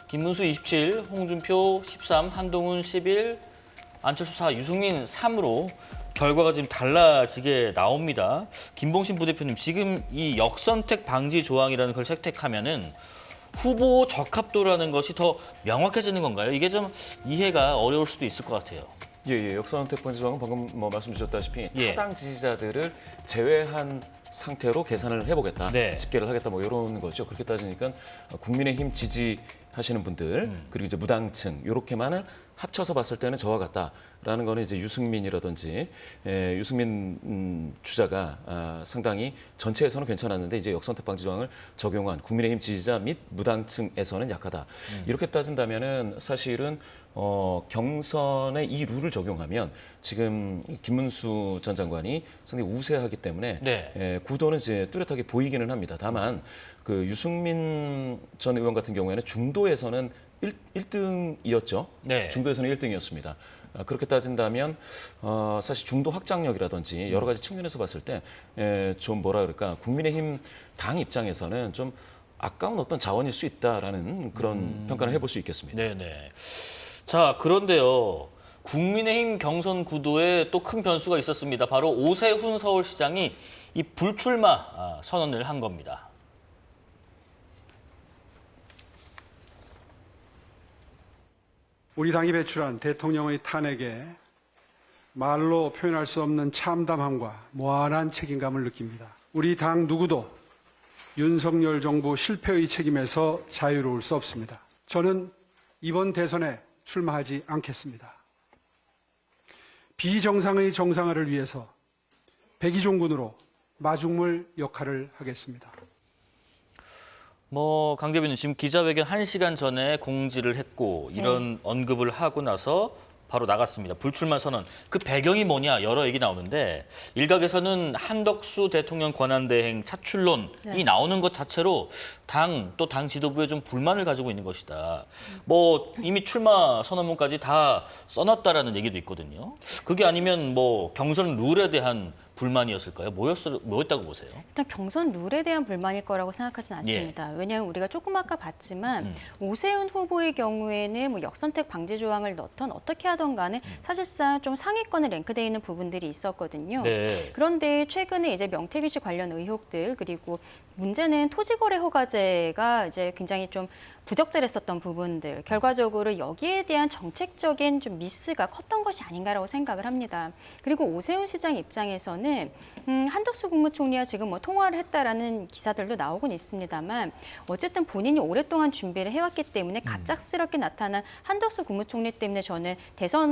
Speaker 1: 김문수 27, 홍준표 13, 한동훈 11, 안철수 4, 유승민 3으로 결과가 지금 달라지게 나옵니다. 김봉신 부대표님, 지금 이 역선택 방지 조항이라는 걸 채택하면은 후보 적합도라는 것이 더 명확해지는 건가요? 이게 좀 이해가 어려울 수도 있을 것 같아요.
Speaker 5: 예. 역선택 방지 조항은 방금 말씀 주셨다시피
Speaker 1: 예.
Speaker 5: 타당 지지자들을 제외한 상태로 계산을 해보겠다,
Speaker 1: 네.
Speaker 5: 집계를 하겠다, 뭐 이런 거죠. 그렇게 따지니까 국민의힘 지지하시는 분들 그리고 이제 무당층 이렇게만을 합쳐서 봤을 때는 저와 같다라는 거는 이제 유승민이라든지 유승민 주자가 상당히 전체에서는 괜찮았는데 이제 역선택 방지 조항을 적용한 국민의힘 지지자 및 무당층에서는 약하다. 이렇게 따진다면은 사실은 경선에 이 룰을 적용하면 지금 김문수 전 장관이 상당히 우세하기 때문에
Speaker 1: 네.
Speaker 5: 구도는 이제 뚜렷하게 보이기는 합니다. 다만 그 유승민 전 의원 같은 경우에는 중도에서는 1등이었죠.
Speaker 1: 네.
Speaker 5: 중도에서는 1등이었습니다. 그렇게 따진다면 사실 중도 확장력이라든지 여러 가지 측면에서 봤을 때 좀 뭐라 그럴까 국민의힘 당 입장에서는 좀 아까운 어떤 자원일 수 있다라는 그런 평가를 해볼 수 있겠습니다.
Speaker 1: 네네. 자, 그런데요. 국민의힘 경선 구도에 또 큰 변수가 있었습니다. 바로 오세훈 서울시장이 이 불출마 선언을 한 겁니다.
Speaker 6: 우리 당이 배출한 대통령의 탄핵에 말로 표현할 수 없는 참담함과 무한한 책임감을 느낍니다. 우리 당 누구도 윤석열 정부 실패의 책임에서 자유로울 수 없습니다. 저는 이번 대선에 출마하지 않겠습니다. 비정상의 정상화를 위해서 백의종군으로 마중물 역할을 하겠습니다.
Speaker 1: 강 대변인 지금 기자회견 1시간 전에 공지를 했고 이런 언급을 하고 나서 바로 나갔습니다. 불출마 선언. 그 배경이 뭐냐 여러 얘기 나오는데 일각에서는 한덕수 대통령 권한대행 차출론이 나오는 것 자체로 당 지도부에 좀 불만을 가지고 있는 것이다. 이미 출마 선언문까지 다 써놨다라는 얘기도 있거든요. 그게 아니면 경선 룰에 대한 불만이었을까요? 뭐였다고 보세요?
Speaker 2: 일단 경선 룰에 대한 불만일 거라고 생각하진 않습니다. 왜냐하면 우리가 조금 아까 봤지만 오세훈 후보의 경우에는 역선택 방지 조항을 넣던 어떻게 하던 간에 사실상 좀 상위권에 랭크되어 있는 부분들이 있었거든요.
Speaker 1: 네.
Speaker 2: 그런데 최근에 이제 명태균 씨 관련 의혹들 그리고 문제는 토지거래 허가제가 이제 굉장히 좀 부적절했었던 부분들, 결과적으로 여기에 대한 정책적인 좀 미스가 컸던 것이 아닌가라고 생각을 합니다. 그리고 오세훈 시장 입장에서는 한덕수 국무총리와 지금 뭐 통화를 했다라는 기사들도 나오곤 있습니다만 어쨌든 본인이 오랫동안 준비를 해왔기 때문에 갑작스럽게 나타난 한덕수 국무총리 때문에 저는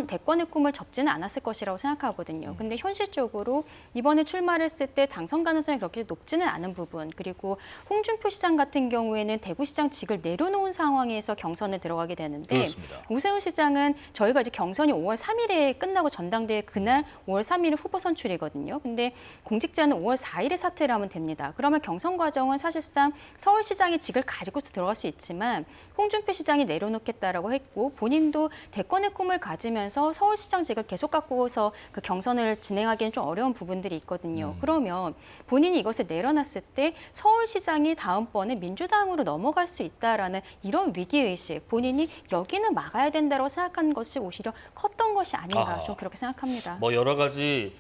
Speaker 2: 대권의 꿈을 접지는 않았을 것이라고 생각하거든요. 근데 현실적으로 이번에 출마를 했을 때 당선 가능성이 그렇게 높지는 않은 부분, 그리고 홍준표 시장 같은 경우에는 대구시장직을 내려놓은 상황에서 경선에 들어가게 되는데
Speaker 1: 그렇습니다.
Speaker 2: 오세훈 시장은 저희가 이제 경선이 5월 3일에 끝나고 전당대회 그날 5월 3일 후보 선출이거든요. 근데 공직자는 5월 4일에 사퇴를 하면 됩니다. 그러면 경선 과정은 사실상 서울시장의 직을 가지고서 들어갈 수 있지만 홍준표 시장이 내려놓겠다라고 했고 본인도 대권의 꿈을 가지면서 서울시장직을 계속 갖고서 그 경선을 진행하기는 좀 어려운 부분들이 있거든요. 그러면 본인이 이것을 내려놨을 때 서울시장이 다음번에 민주당으로 넘어갈 수 있다라는 이런 위기의식, 본인이 여기는 막아야 된다고 생각하는 것이 오히려 컸던 것이 아닌가 좀 그렇게 생각합니다.
Speaker 1: 뭐 여러 가지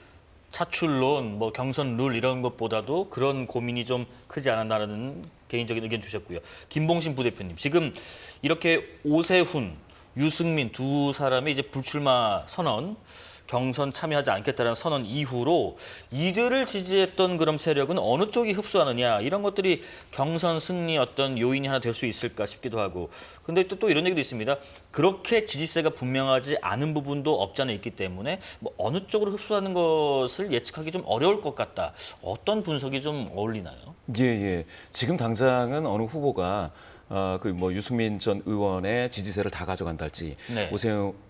Speaker 1: 차출론, 뭐 경선 룰 이런 것보다도 그런 고민이 좀 크지 않았나라는 개인적인 의견 주셨고요. 김봉신 부대표님, 지금 이렇게 오세훈, 유승민 두 사람이 이제 불출마 선언, 경선 참여하지 않겠다는 선언 이후로 이들을 지지했던 그런 세력은 어느 쪽이 흡수하느냐 이런 것들이 경선 승리 어떤 요인이 하나 될 수 있을까 싶기도 하고 근데 또 이런 얘기도 있습니다. 그렇게 지지세가 분명하지 않은 부분도 없지 않아 있기 때문에 뭐 어느 쪽으로 흡수하는 것을 예측하기 좀 어려울 것 같다. 어떤 분석이 좀 어울리나요?
Speaker 5: 예. 지금 당장은 어느 후보가 유승민 전 의원의 지지세를 다 가져간달지,
Speaker 1: 네.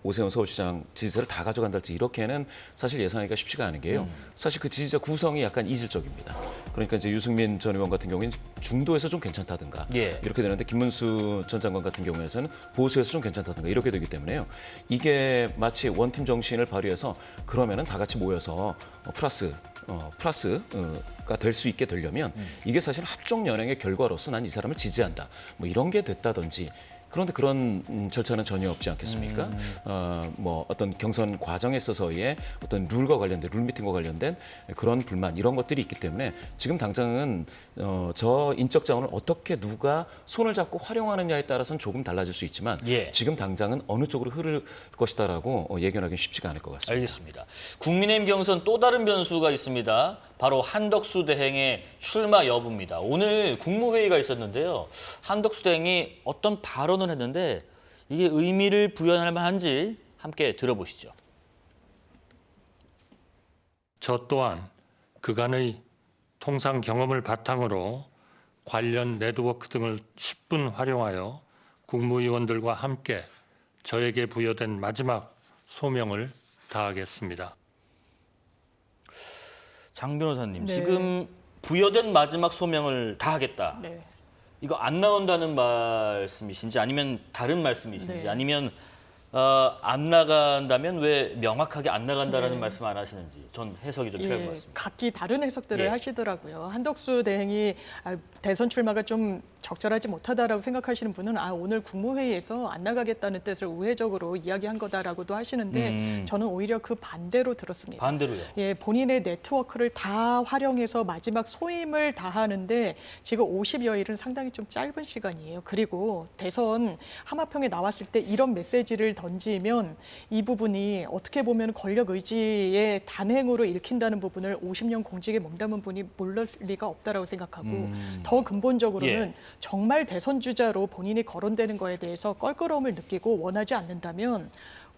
Speaker 5: 오세훈 서울시장 지지세를 다 가져간달지 이렇게는 사실 예상하기가 쉽지가 않은 게요. 사실 그 지지자 구성이 약간 이질적입니다. 그러니까 이제 유승민 전 의원 같은 경우에는 중도에서 좀 괜찮다든가 이렇게 되는데 김문수 전 장관 같은 경우에는 보수에서 좀 괜찮다든가 이렇게 되기 때문에요. 이게 마치 원팀 정신을 발휘해서 그러면은 다 같이 모여서 플러스가 될 수 있게 되려면 이게 사실 합종 연행의 결과로서 난 이 사람을 지지한다. 뭐 이런 게 됐다든지 그런데 그런 절차는 전혀 없지 않겠습니까? 어떤 경선 과정에 있어서의 어떤 룰과 관련된 룰 미팅과 관련된 그런 불만 이런 것들이 있기 때문에 지금 당장은 저 인적 자원을 어떻게 누가 손을 잡고 활용하느냐에 따라서는 조금 달라질 수 있지만 지금 당장은 어느 쪽으로 흐를 것이다라고 예견하기는 쉽지가 않을 것 같습니다.
Speaker 1: 알겠습니다. 국민의힘 경선 또 다른 변수가 있습니다. 바로 한덕수 대행의 출마 여부입니다. 오늘 국무회의가 있었는데요. 한덕수 대행이 어떤 발언을 했는데 이게 의미를 부여할 만한지 함께 들어보시죠.
Speaker 7: 저 또한 그간의 통상 경험을 바탕으로 관련 네트워크 등을 10분 활용하여 국무위원들과 함께 저에게 부여된 마지막 소명을 다하겠습니다.
Speaker 1: 장 변호사님, 지금 부여된 마지막 소명을 다하겠다.
Speaker 3: 네.
Speaker 1: 이거 안 나온다는 말씀이신지 아니면 다른 말씀이신지 아니면 안 나간다면 왜 명확하게 안 나간다라는 말씀 안 하시는지 전 해석이 좀 필요할 것 같습니다.
Speaker 3: 각기 다른 해석들을 하시더라고요. 한덕수 대행이 대선 출마가 좀 적절하지 못하다라고 생각하시는 분은 오늘 국무회의에서 안 나가겠다는 뜻을 우회적으로 이야기한 거다라고도 하시는데 저는 오히려 그 반대로 들었습니다.
Speaker 1: 반대로요?
Speaker 3: 예, 본인의 네트워크를 다 활용해서 마지막 소임을 다하는데 지금 50여일은 상당히 좀 짧은 시간이에요. 그리고 대선 하마평에 나왔을 때 이런 메시지를 던지면 이 부분이 어떻게 보면 권력 의지의 단행으로 읽힌다는 부분을 50년 공직에 몸담은 분이 모를 리가 없다라고 생각하고 더 근본적으로는 정말 대선 주자로 본인이 거론되는 거에 대해서 껄끄러움을 느끼고 원하지 않는다면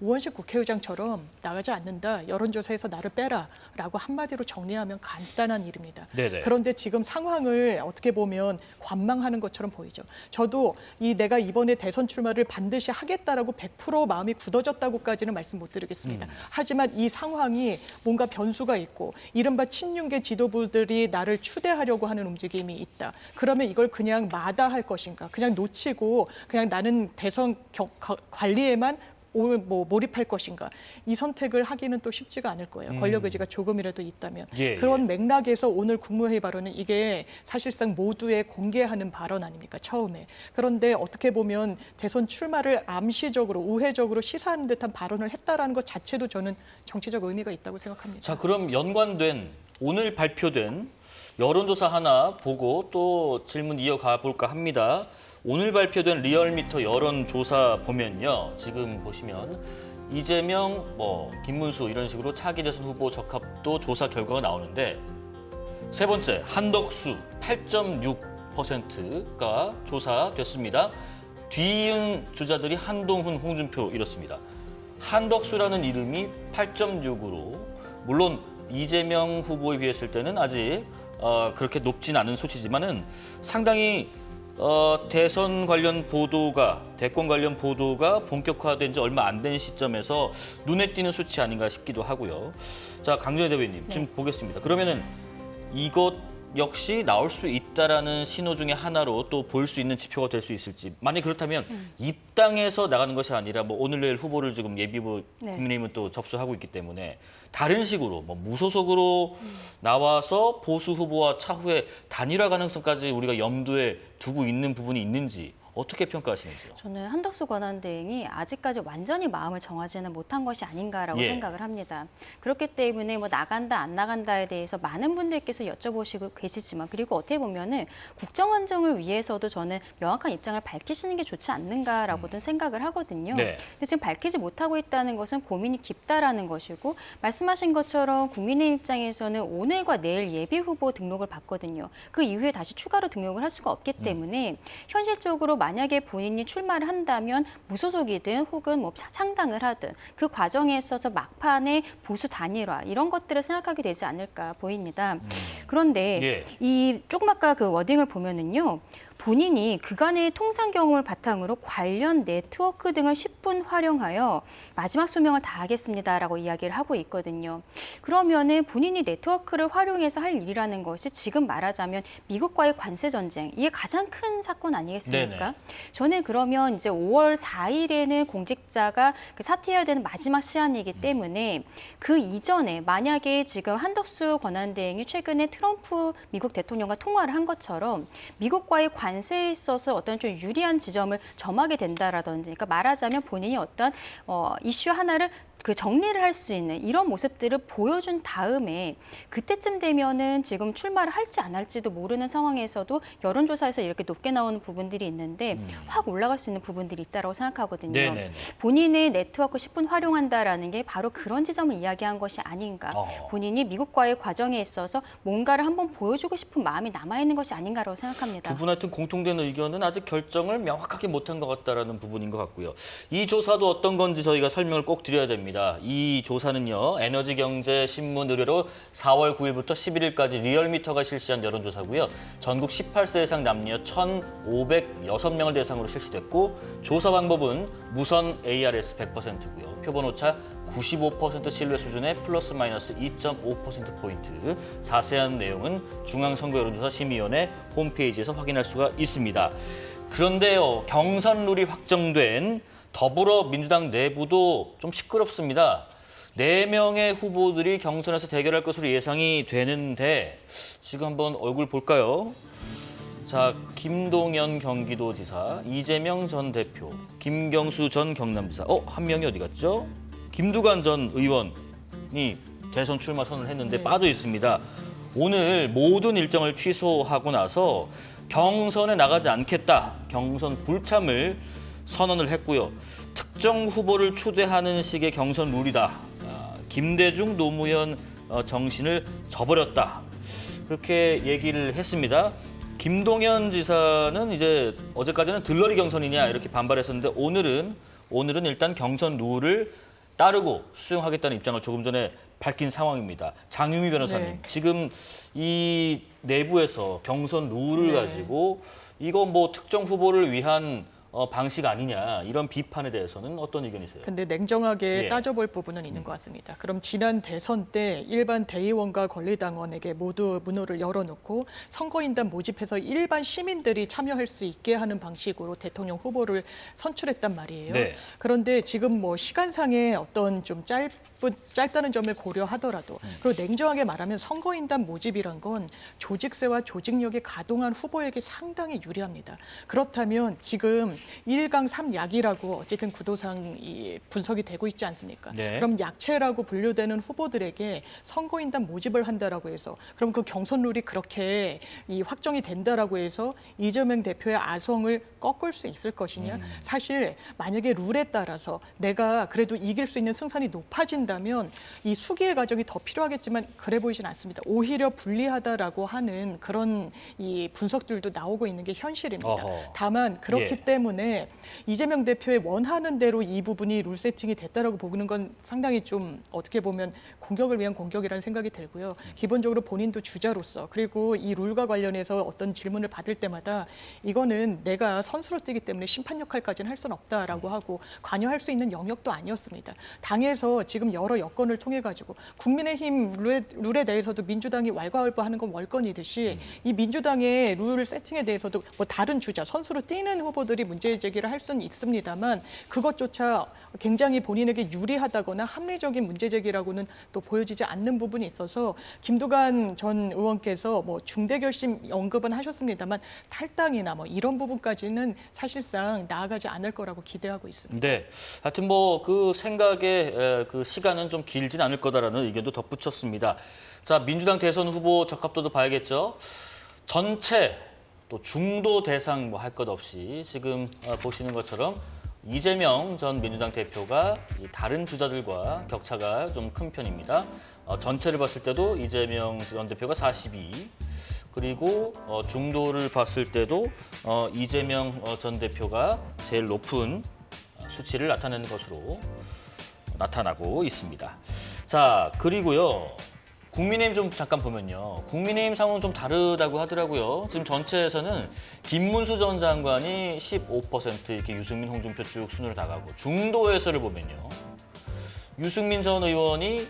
Speaker 3: 우원식 국회의장처럼 나가지 않는다. 여론조사에서 나를 빼라라고 한마디로 정리하면 간단한 일입니다.
Speaker 1: 네네.
Speaker 3: 그런데 지금 상황을 어떻게 보면 관망하는 것처럼 보이죠. 저도 내가 이번에 대선 출마를 반드시 하겠다라고 100% 마음이 굳어졌다고까지는 말씀 못 드리겠습니다. 하지만 이 상황이 뭔가 변수가 있고 이른바 친윤계 지도부들이 나를 추대하려고 하는 움직임이 있다. 그러면 이걸 그냥 마다할 것인가? 그냥 놓치고 그냥 나는 대선 관리에만 몰입할 것인가. 이 선택을 하기는 또 쉽지가 않을 거예요. 권력 의지가 조금이라도 있다면. 그런 맥락에서 오늘 국무회의 발언은 이게 사실상 모두에 공개하는 발언 아닙니까? 처음에. 그런데 어떻게 보면 대선 출마를 암시적으로 우회적으로 시사하는 듯한 발언을 했다라는 것 자체도 저는 정치적 의미가 있다고 생각합니다.
Speaker 1: 자, 그럼 연관된 오늘 발표된 여론조사 하나 보고 또 질문 이어가 볼까 합니다. 오늘 발표된 리얼미터 여론조사 보면요. 지금 보시면 이재명, 김문수 이런 식으로 차기 대선 후보 적합도 조사 결과가 나오는데 세 번째 한덕수 8.6%가 조사됐습니다. 뒤이은 주자들이 한동훈, 홍준표 이렇습니다. 한덕수라는 이름이 8.6으로 물론 이재명 후보에 비했을 때는 아직 그렇게 높진 않은 수치지만은 상당히 대선 관련 보도가 대권 관련 보도가 본격화된 지 얼마 안 된 시점에서 눈에 띄는 수치 아닌가 싶기도 하고요. 자, 강준희 대변인 지금 보겠습니다. 그러면은 이것 역시 나올 수 있다라는 신호 중에 하나로 또 볼 수 있는 지표가 될 수 있을지. 만약 그렇다면 입당해서 나가는 것이 아니라 오늘 내일 후보를 지금 예비후보 국민의힘은 또 접수하고 있기 때문에 다른 식으로 무소속으로 나와서 보수 후보와 차후에 단일화 가능성까지 우리가 염두에 두고 있는 부분이 있는지 어떻게 평가하시는지요?
Speaker 2: 저는 한덕수 권한대행이 아직까지 완전히 마음을 정하지는 못한 것이 아닌가라고 생각을 합니다. 그렇기 때문에 나간다 안 나간다에 대해서 많은 분들께서 여쭤보시고 계시지만 그리고 어떻게 보면은 국정 안정을 위해서도 저는 명확한 입장을 밝히시는 게 좋지 않는가라고든 생각을 하거든요. 근데 지금 밝히지 못하고 있다는 것은 고민이 깊다라는 것이고 말씀하신 것처럼 국민의 입장에서는 오늘과 내일 예비 후보 등록을 받거든요. 그 이후에 다시 추가로 등록을 할 수가 없기 때문에 현실적으로 만약에 본인이 출마를 한다면 무소속이든 혹은 창당을 하든 그 과정에 있어서 막판에 보수 단일화 이런 것들을 생각하게 되지 않을까 보입니다. 그런데 이 조금 아까 그 워딩을 보면은요. 본인이 그간의 통상 경험을 바탕으로 관련 네트워크 등을 10분 활용하여 마지막 소명을 다하겠습니다라고 이야기를 하고 있거든요. 그러면은 본인이 네트워크를 활용해서 할 일이라는 것이 지금 말하자면 미국과의 관세 전쟁 이게 가장 큰 사건 아니겠습니까? 네네. 저는 그러면 이제 5월 4일에는 공직자가 사퇴해야 되는 마지막 시한이기 때문에 그 이전에 만약에 지금 한덕수 권한대행이 최근에 트럼프 미국 대통령과 통화를 한 것처럼 미국과의 관세에 있어서 어떤 좀 유리한 지점을 점하게 된다라든지, 그러니까 말하자면 본인이 어떤 이슈 하나를 정리를 할 수 있는 이런 모습들을 보여준 다음에 그때쯤 되면은 지금 출마를 할지 안 할지도 모르는 상황에서도 여론조사에서 이렇게 높게 나오는 부분들이 있는데 확 올라갈 수 있는 부분들이 있다고 생각하거든요. 네네네. 본인의 네트워크 10분 활용한다라는 게 바로 그런 지점을 이야기한 것이 아닌가. 본인이 미국과의 과정에 있어서 뭔가를 한번 보여주고 싶은 마음이 남아있는 것이 아닌가라고 생각합니다.
Speaker 1: 두 분한테 공통된 의견은 아직 결정을 명확하게 못한 것 같다라는 부분인 것 같고요. 이 조사도 어떤 건지 저희가 설명을 꼭 드려야 됩니다. 이 조사는요. 에너지경제신문 의뢰로 4월 9일부터 11일까지 리얼미터가 실시한 여론조사고요. 전국 18세 이상 남녀 1,506명을 대상으로 실시됐고 조사 방법은 무선 ARS 100%고요. 표본오차 95% 신뢰 수준의 플러스 마이너스 2.5%포인트. 자세한 내용은 중앙선거여론조사심의위원회 홈페이지에서 확인할 수가 있습니다. 그런데요. 경선 룰이 확정된 더불어민주당 내부도 좀 시끄럽습니다. 4명의 후보들이 경선에서 대결할 것으로 예상이 되는데 지금 한번 얼굴 볼까요? 자, 김동연 경기도지사, 이재명 전 대표, 김경수 전 경남지사. 한 명이 어디 갔죠? 김두관 전 의원이 대선 출마 선언을 했는데 빠져 있습니다. 오늘 모든 일정을 취소하고 나서 경선에 나가지 않겠다. 경선 불참을 선언을 했고요. 특정 후보를 초대하는 식의 경선 룰이다. 김대중, 노무현 정신을 저버렸다. 그렇게 얘기를 했습니다. 김동연 지사는 이제 어제까지는 들러리 경선이냐 이렇게 반발했었는데 오늘은 일단 경선 룰을 따르고 수용하겠다는 입장을 조금 전에 밝힌 상황입니다. 장유미 변호사님, 지금 이 내부에서 경선 룰을 가지고 이거 특정 후보를 위한 방식 아니냐 이런 비판에 대해서는 어떤 의견이세요?
Speaker 3: 근데 냉정하게 따져볼 부분은 있는 것 같습니다. 그럼 지난 대선 때 일반 대의원과 권리당원에게 모두 문호를 열어놓고 선거인단 모집해서 일반 시민들이 참여할 수 있게 하는 방식으로 대통령 후보를 선출했단 말이에요. 그런데 지금 시간상의 어떤 좀 짧다는 점을 고려하더라도 그리고 냉정하게 말하면 선거인단 모집이란 건 조직세와 조직력이 가동한 후보에게 상당히 유리합니다. 그렇다면 지금 1강 3약이라고 어쨌든 구도상 이 분석이 되고 있지 않습니까?
Speaker 1: 네.
Speaker 3: 그럼 약체라고 분류되는 후보들에게 선거인단 모집을 한다라고 해서 그럼 그 경선 룰이 그렇게 이 확정이 된다라고 해서 이재명 대표의 아성을 꺾을 수 있을 것이냐? 사실 만약에 룰에 따라서 내가 그래도 이길 수 있는 승산이 높아진다면 이 수기의 과정이 더 필요하겠지만 그래 보이진 않습니다. 오히려 불리하다라고 하는 그런 이 분석들도 나오고 있는 게 현실입니다.
Speaker 1: 어허.
Speaker 3: 다만 그렇기
Speaker 1: 예.
Speaker 3: 때문에 이재명 대표의 원하는 대로 이 부분이 룰 세팅이 됐다라고 보는 건 상당히 좀 어떻게 보면 공격을 위한 공격이라는 생각이 들고요. 기본적으로 본인도 주자로서 그리고 이 룰과 관련해서 어떤 질문을 받을 때마다 이거는 내가 선수로 뛰기 때문에 심판 역할까지는 할 수는 없다라고 하고 관여할 수 있는 영역도 아니었습니다. 당에서 지금 여러 여건을 통해 가지고 국민의힘 룰에 대해서도 민주당이 왈가왈부하는 건 월권이듯이 이 민주당의 룰 세팅에 대해서도 뭐 다른 주자 선수로 뛰는 후보들이 문제 제기를 할 수는 있습니다만 그것조차 굉장히 본인에게 유리하다거나 합리적인 문제 제기라고는 또 보여지지 않는 부분이 있어서 김두관 전 의원께서 뭐 중대 결심 언급은 하셨습니다만 탈당이나 뭐 이런 부분까지는 사실상 나아가지 않을 거라고 기대하고 있습니다.
Speaker 1: 네, 하여튼 뭐 그 생각에 그 시간은 좀 길진 않을 거다라는 의견도 덧붙였습니다. 자, 민주당 대선 후보 적합도도 봐야겠죠. 전체 또 중도 대상 뭐 할 것 없이 지금 보시는 것처럼 이재명 전 민주당 대표가 이 다른 주자들과 격차가 좀 큰 편입니다. 전체를 봤을 때도 이재명 전 대표가 42. 그리고 중도를 봤을 때도 이재명 전 대표가 제일 높은 수치를 나타내는 것으로 나타나고 있습니다. 자, 그리고요. 국민의힘 좀 잠깐 보면요. 국민의힘 상황은 좀 다르다고 하더라고요. 지금 전체에서는 김문수 전 장관이 15% 이렇게 유승민, 홍준표 쭉 순으로 나가고 중도에서를 보면요. 유승민 전 의원이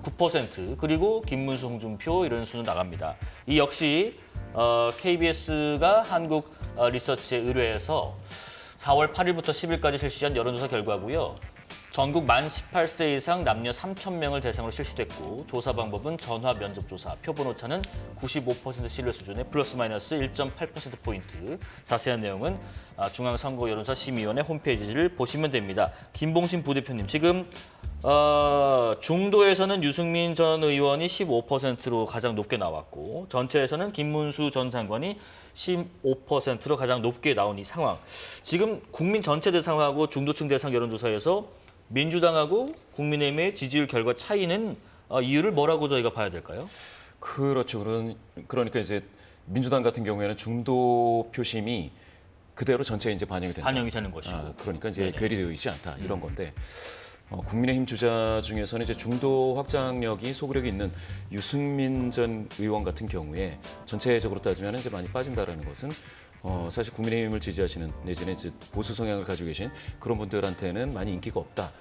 Speaker 1: 9% 그리고 김문수, 홍준표 이런 순으로 나갑니다. 이 역시 KBS가 한국 리서치에 의뢰해서 4월 8일부터 10일까지 실시한 여론조사 결과고요. 전국 만 18세 이상 남녀 3,000명을 대상으로 실시됐고 조사 방법은 전화 면접 조사, 표본 오차는 95% 신뢰 수준의 플러스 마이너스 1.8%포인트. 자세한 내용은 중앙선거여론조사심의위원회 홈페이지를 보시면 됩니다. 김봉신 부대표님, 지금 중도에서는 유승민 전 의원이 15%로 가장 높게 나왔고 전체에서는 김문수 전 장관이 15%로 가장 높게 나온 이 상황. 지금 국민 전체 대상하고 중도층 대상 여론조사에서 민주당하고 국민의힘의 지지율 결과 차이는 이유를 뭐라고 저희가 봐야 될까요?
Speaker 5: 그렇죠. 그러니까 이제 민주당 같은 경우에는 중도 표심이 그대로 전체에 이제 반영이 된다.
Speaker 1: 반영이 되는 것이고.
Speaker 5: 그러니까 이제
Speaker 1: 네네.
Speaker 5: 괴리되어 있지 않다 이런 건데. 국민의힘 주자 중에서는 이제 중도 확장력이 소구력이 있는 유승민 전 의원 같은 경우에 전체적으로 따지면 이제 많이 빠진다라는 것은 사실 국민의힘을 지지하시는 내지는 이제 보수 성향을 가지고 계신 그런 분들한테는 많이 인기가 없다.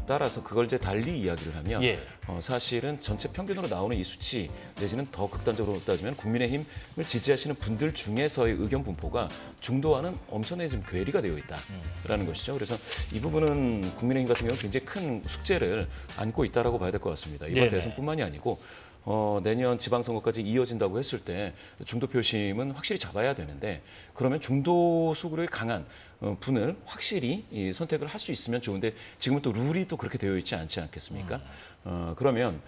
Speaker 5: 따라서 그걸 이제 달리 이야기를 하면
Speaker 1: 예.
Speaker 5: 사실은 전체 평균으로 나오는 이 수치 내지는 더 극단적으로 따지면 국민의힘을 지지하시는 분들 중에서의 의견 분포가 중도와는 엄청나게 지금 괴리가 되어 있다라는 것이죠. 그래서 이 부분은 국민의힘 같은 경우는 굉장히 큰 숙제를 안고 있다라고 봐야 될 것 같습니다. 이번
Speaker 1: 네네.
Speaker 5: 대선뿐만이 아니고 내년 지방선거까지 이어진다고 했을 때 중도 표심은 확실히 잡아야 되는데 그러면 중도 소구력이 강한 분을 확실히 선택을 할 수 있으면 좋은데 지금은 또 룰이 또 그렇게 되어 있지 않지 않겠습니까? 그러면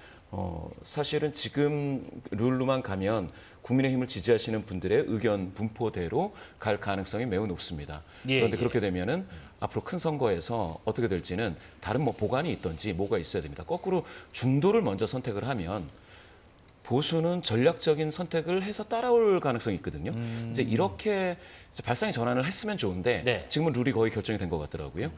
Speaker 5: 사실은 지금 룰로만 가면 국민의힘을 지지하시는 분들의 의견 분포대로 갈 가능성이 매우 높습니다. 그런데 그렇게 되면은 앞으로 큰 선거에서 어떻게 될지는 다른 뭐 보관이 있든지 뭐가 있어야 됩니다. 거꾸로 중도를 먼저 선택을 하면 보수는 전략적인 선택을 해서 따라올 가능성이 있거든요. 이제 이렇게 이제 발상의 전환을 했으면 좋은데
Speaker 1: 네.
Speaker 5: 지금은 룰이 거의 결정이 된 것 같더라고요.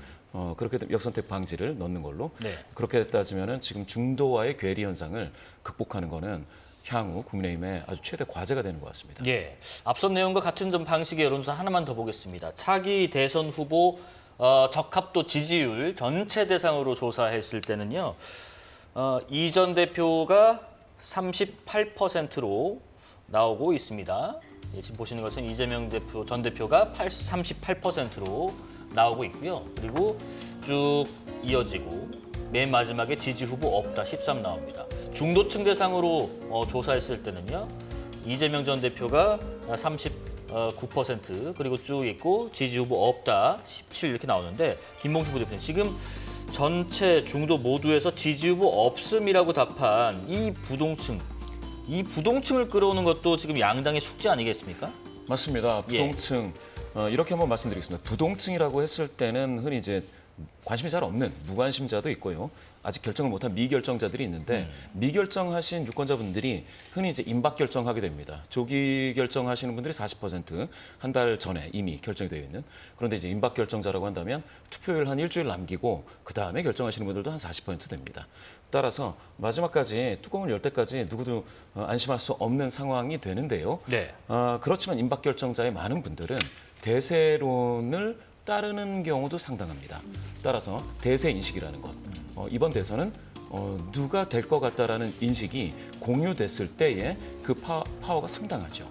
Speaker 5: 그렇게 되면 역선택 방지를 넣는 걸로
Speaker 1: 네.
Speaker 5: 그렇게 따지면은 지금 중도와의 괴리 현상을 극복하는 거는 향후 국민의힘의 아주 최대 과제가 되는 것 같습니다.
Speaker 1: 예, 앞선 내용과 같은 좀 방식의 여론조사 하나만 더 보겠습니다. 차기 대선 후보 적합도 지지율 전체 대상으로 조사했을 때는요. 이 전 대표가 38%로 나오고 있습니다. 예, 지금 보시는 것은 이재명 전 대표가 38%로 나오고 있고요. 그리고 쭉 이어지고 맨 마지막에 지지 후보 없다 13 나옵니다. 중도층 대상으로 조사했을 때는요. 이재명 전 대표가 9% 그리고 쭉 있고 지지 후보 없다 17 이렇게 나오는데 김봉식 부대표님 지금 전체 중도 모두에서 지지 후보 없음이라고 답한 이 부동층을 끌어오는 것도 지금 양당의 숙제 아니겠습니까?
Speaker 5: 맞습니다. 부동층 이렇게 한번 말씀드리겠습니다. 부동층이라고 했을 때는 흔히 이제 관심이 잘 없는 무관심자도 있고요. 아직 결정을 못한 미결정자들이 있는데 미결정하신 유권자분들이 흔히 이제 임박 결정하게 됩니다. 조기 결정하시는 분들이 40% 한 달 전에 이미 결정이 되어 있는. 그런데 이제 임박 결정자라고 한다면 투표일 한 일주일 남기고 그 다음에 결정하시는 분들도 한 40% 됩니다. 따라서 마지막까지 뚜껑을 열 때까지 누구도 안심할 수 없는 상황이 되는데요.
Speaker 1: 네.
Speaker 5: 그렇지만 임박 결정자의 많은 분들은 대세론을 따르는 경우도 상당합니다. 따라서 대세 인식이라는 것. 이번 대선은 누가 될 것 같다라는 인식이 공유됐을 때에 그 파워가 상당하죠.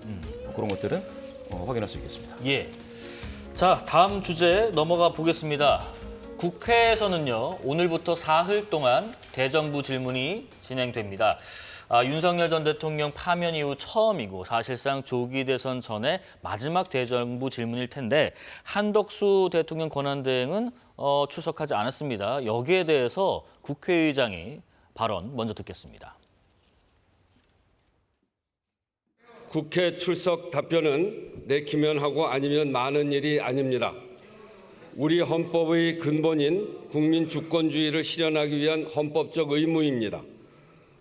Speaker 5: 그런 것들은 확인할 수 있겠습니다.
Speaker 1: 예. 자, 다음 주제 넘어가 보겠습니다. 국회에서는요, 오늘부터 사흘 동안 대정부 질문이 진행됩니다. 윤석열 전 대통령 파면 이후 처음이고 사실상 조기 대선 전에 마지막 대정부 질문일 텐데 한덕수 대통령 권한대행은 출석하지 않았습니다. 여기에 대해서 국회의장이 발언 먼저 듣겠습니다.
Speaker 8: 국회 출석 답변은 내키면 하고 아니면 많은 일이 아닙니다. 우리 헌법의 근본인 국민 주권주의를 실현하기 위한 헌법적 의무입니다.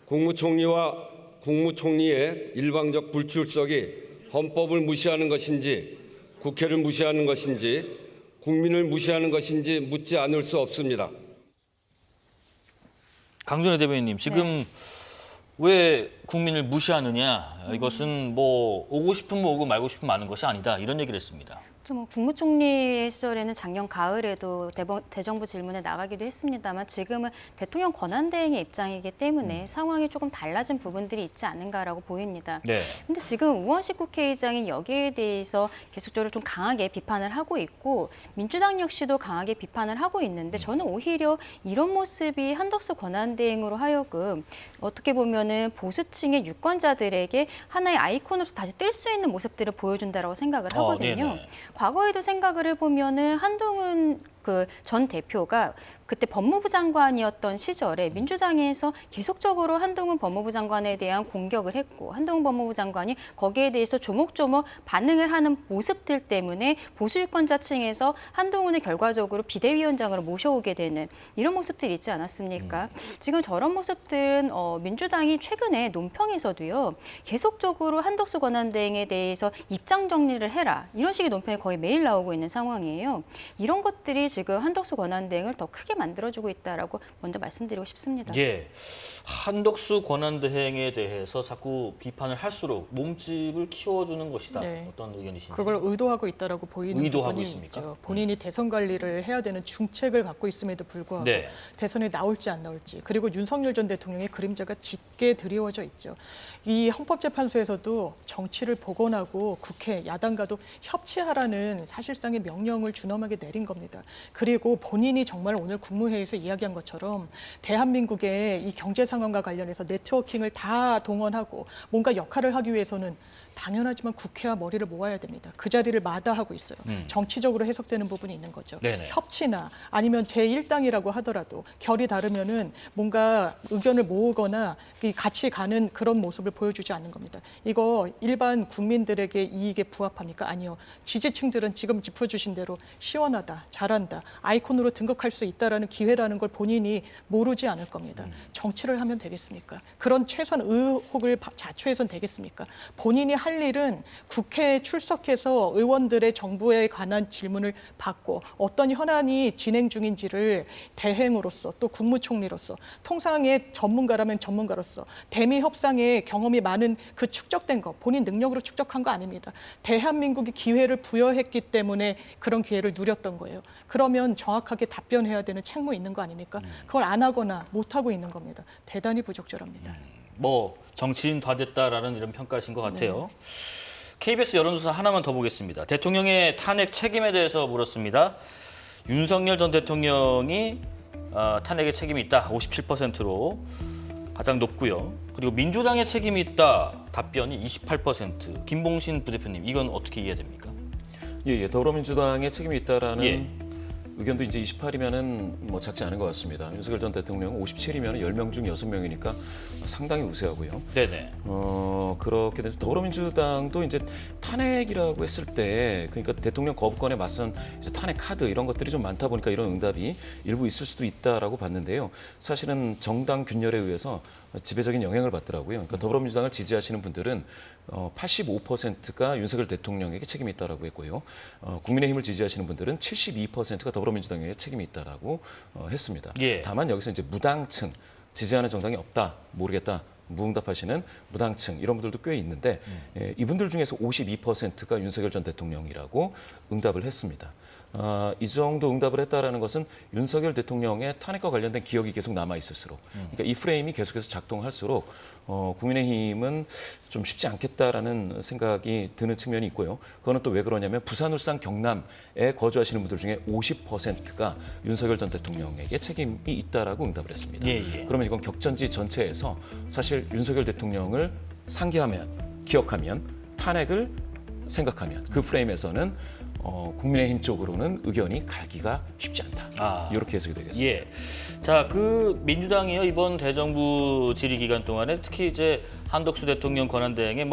Speaker 8: 국무총리와 국무총리의 일방적 불출석이 헌법을 무시하는 것인지 국회를 무시하는 것인지 국민을 무시하는 것인지 묻지 않을 수 없습니다.
Speaker 1: 강준혜 대변인님, 지금 왜 국민을 무시하느냐? 이것은 뭐 오고 싶으면 오고 말고 싶으면 마는 것이 아니다. 이런 얘기를 했습니다.
Speaker 2: 국무총리 시절에는 작년 가을에도 대정부 질문에 나가기도 했습니다만 지금은 대통령 권한대행의 입장이기 때문에 상황이 조금 달라진 부분들이 있지 않은가라고 보입니다. 그런데 지금 우원식 국회의장이 여기에 대해서 계속적으로 좀 강하게 비판을 하고 있고 민주당 역시도 강하게 비판을 하고 있는데 저는 오히려 이런 모습이 한덕수 권한대행으로 하여금 어떻게 보면은 보수층의 유권자들에게 하나의 아이콘으로 다시 뜰 수 있는 모습들을 보여준다라고 생각을 하거든요. 과거에도 생각을 해보면은 한동훈 전 대표가 그때 법무부 장관이었던 시절에 민주당에서 계속적으로 한동훈 법무부 장관에 대한 공격을 했고 한동훈 법무부 장관이 거기에 대해서 조목조목 반응을 하는 모습들 때문에 보수 유권자층에서 한동훈을 결과적으로 비대위원장으로 모셔오게 되는 이런 모습들이 있지 않았습니까? 지금 저런 모습들은 민주당이 최근에 논평에서도요. 계속적으로 한덕수 권한대행에 대해서 입장 정리를 해라. 이런 식의 논평이 거의 매일 나오고 있는 상황이에요. 이런 것들이 지금 한덕수 권한대행을 더 크게 만들어주고 있다라고 먼저 말씀드리고 싶습니다.
Speaker 1: 예, 한덕수 권한대행에 대해서 자꾸 비판을 할수록 몸집을 키워주는 것이다. 어떤 의견이신지?
Speaker 3: 그걸 의도하고 있다라고 보이는 부분이
Speaker 1: 있습니까?
Speaker 3: 있죠. 본인이 대선 관리를 해야 되는 중책을 갖고 있음에도 불구하고 대선에 나올지 안 나올지 그리고 윤석열 전 대통령의 그림자가 짙게 드리워져 있죠. 이 헌법재판소에서도 정치를 복원하고 국회 야당과도 협치하라는 사실상의 명령을 준엄하게 내린 겁니다. 그리고 본인이 정말 오늘 국무회의에서 이야기한 것처럼 대한민국의 이 경제 상황과 관련해서 네트워킹을 다 동원하고 뭔가 역할을 하기 위해서는 당연하지만 국회와 머리를 모아야 됩니다. 그 자리를 마다하고 있어요. 정치적으로 해석되는 부분이 있는 거죠. 협치나 아니면 제1당이라고 하더라도 결이 다르면은 뭔가 의견을 모으거나 같이 가는 그런 모습을 보여주지 않는 겁니다. 이거 일반 국민들에게 이익에 부합합니까? 아니요. 지지층들은 지금 짚어주신 대로 시원하다, 잘한다, 아이콘으로 등극할 수 있다라는 기회라는 걸 본인이 모르지 않을 겁니다. 정치를 하면 되겠습니까? 그런 최소한 의혹을 자초해선 되겠습니까? 본인이 할 일은 국회에 출석해서 의원들의 정부에 관한 질문을 받고 어떤 현안이 진행 중인지를 대행으로서 또 국무총리로서 통상의 전문가라면 전문가로서 대미 협상에 경험이 많은 그 축적된 거 본인 능력으로 축적한 거 아닙니다. 대한민국이 기회를 부여했기 때문에 그런 기회를 누렸던 거예요. 그러면 정확하게 답변해야 되는 책무 있는 거 아닙니까? 그걸 안 하거나 못 하고 있는 겁니다. 대단히 부적절합니다.
Speaker 1: 뭐 정치인 다 됐다라는 이런 평가신 것 같아요. KBS 여론조사 하나만 더 보겠습니다. 대통령의 탄핵 책임에 대해서 물었습니다. 윤석열 전 대통령이 탄핵에 책임이 있다 57%로 가장 높고요. 그리고 민주당의 책임이 있다 답변이 28%. 김봉신 부대표님 이건 어떻게 이해됩니까?
Speaker 5: 예, 더불어민주당의 책임이 있다라는
Speaker 1: 예.
Speaker 5: 의견도 이제 28이면은 뭐 작지 않은 것 같습니다. 윤석열 전 대통령 57이면 10명 중 6명이니까 상당히 우세하고요.
Speaker 1: 네네.
Speaker 5: 그렇게 되면 더불어민주당도 이제 탄핵이라고 했을 때 그러니까 대통령 거부권에 맞선 이제 탄핵 카드 이런 것들이 좀 많다 보니까 이런 응답이 일부 있을 수도 있다라고 봤는데요. 사실은 정당 균열에 의해서 지배적인 영향을 받더라고요. 그러니까 더불어민주당을 지지하시는 분들은 85%가 윤석열 대통령에게 책임이 있다라고 했고요. 국민의힘을 지지하시는 분들은 72%가 더불어민주당에게 책임이 있다라고 했습니다.
Speaker 1: 예.
Speaker 5: 다만 여기서 이제 무당층 지지하는 정당이 없다, 모르겠다. 무응답하시는 무당층 이런 분들도 꽤 있는데 이분들 중에서 52%가 윤석열 전 대통령이라고 응답을 했습니다. 이 정도 응답을 했다라는 것은 윤석열 대통령의 탄핵과 관련된 기억이 계속 남아 있을수록, 그러니까 이 프레임이 계속해서 작동할수록 국민의힘은 좀 쉽지 않겠다라는 생각이 드는 측면이 있고요. 그거는 또 왜 그러냐면 부산, 울산, 경남에 거주하시는 분들 중에 50%가 윤석열 전 대통령에게 책임이 있다라고 응답을 했습니다.
Speaker 1: 예.
Speaker 5: 그러면 이건 격전지 전체에서 사실 윤석열 대통령을 상기하면, 기억하면, 탄핵을 생각하면 그 프레임에서는 국민의힘 쪽으로는 의견이 가기가 쉽지 않다. 이렇게 해석이 되겠습니다.
Speaker 1: 예. 자, 그 민주당이요 이번 대정부 질의 기간 동안에 특히 이제 한덕수 대통령 권한대행의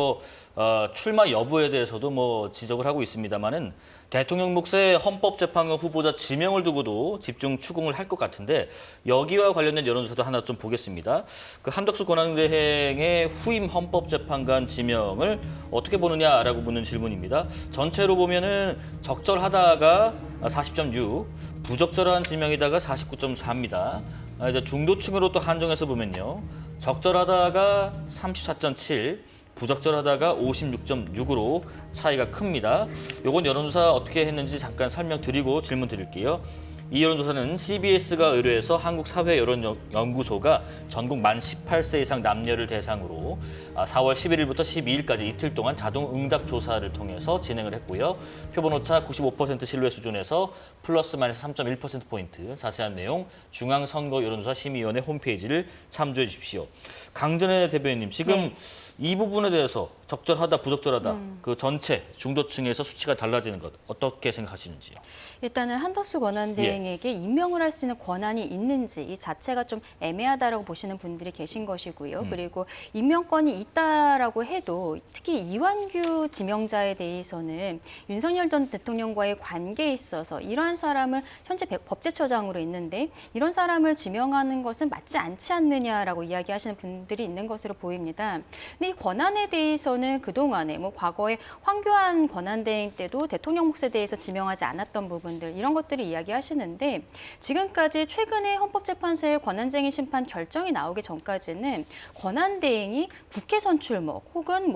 Speaker 1: 출마 여부에 대해서도 지적을 하고 있습니다만은 대통령 몫의 헌법재판관 후보자 지명을 두고도 집중 추궁을 할 것 같은데 여기와 관련된 여론조사도 하나 좀 보겠습니다. 그 한덕수 권한대행의 후임 헌법재판관 지명을 어떻게 보느냐라고 묻는 질문입니다. 전체로 보면은 적절하다가 40.6, 부적절한 지명이다가 49.4입니다. 이제 중도층으로 또 한정해서 보면요. 적절하다가 34.7, 부적절하다가 56.6으로 차이가 큽니다. 요건 여론조사 어떻게 했는지 잠깐 설명드리고 질문 드릴게요. 이 여론조사는 CBS가 의뢰해서 한국사회여론연구소가 전국 만 18세 이상 남녀를 대상으로 4월 11일부터 12일까지 이틀 동안 자동 응답 조사를 통해서 진행을 했고요. 표본오차 95% 신뢰 수준에서 플러스 마이너스 3.1%포인트. 자세한 내용 중앙선거여론조사심의위원회 홈페이지를 참조해 주십시오. 강전혜 대변인님, 지금 이 부분에 대해서 적절하다, 부적절하다, 그 전체 중도층에서 수치가 달라지는 것 어떻게 생각하시는지요?
Speaker 2: 일단은 한덕수 권한대행에게 임명을 할 수 있는 권한이 있는지 이 자체가 좀 애매하다라고 보시는 분들이 계신 것이고요. 그리고 임명권이 있다라고 해도 특히 이완규 지명자에 대해서는 윤석열 전 대통령과의 관계에 있어서 이러한 사람을 현재 법제처장으로 있는데 이런 사람을 지명하는 것은 맞지 않지 않느냐라고 이야기하시는 분들이 있는 것으로 보입니다. 근데 이 권한에 대해서는 그동안에 과거에 황교안 권한대행 때도 대통령 몫에 대해서 지명하지 않았던 부분들 이런 것들을 이야기하시는데 지금까지 최근에 헌법재판소의 권한쟁의 심판 결정이 나오기 전까지는 권한대행이 국회 선출목 혹은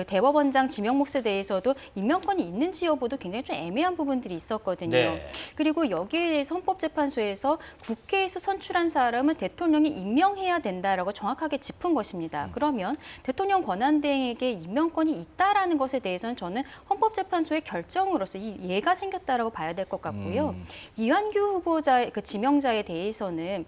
Speaker 2: 대법원장 지명 몫에 대해서도 임명권이 있는지 여부도 굉장히 좀 애매한 부분들이 있었거든요.
Speaker 1: 네.
Speaker 2: 그리고 여기에 대해서 헌법재판소에서 국회에서 선출한 사람은 대통령이 임명해야 된다라고 정확하게 짚은 것입니다. 그러면 대통령 권한대행에게 임명권이 있다라는 것에 대해서는 저는 헌법재판소의 결정으로서 이 예가 생겼다라고 봐야 될 것 같고요. 이완규 후보자 그 지명자에 대해서는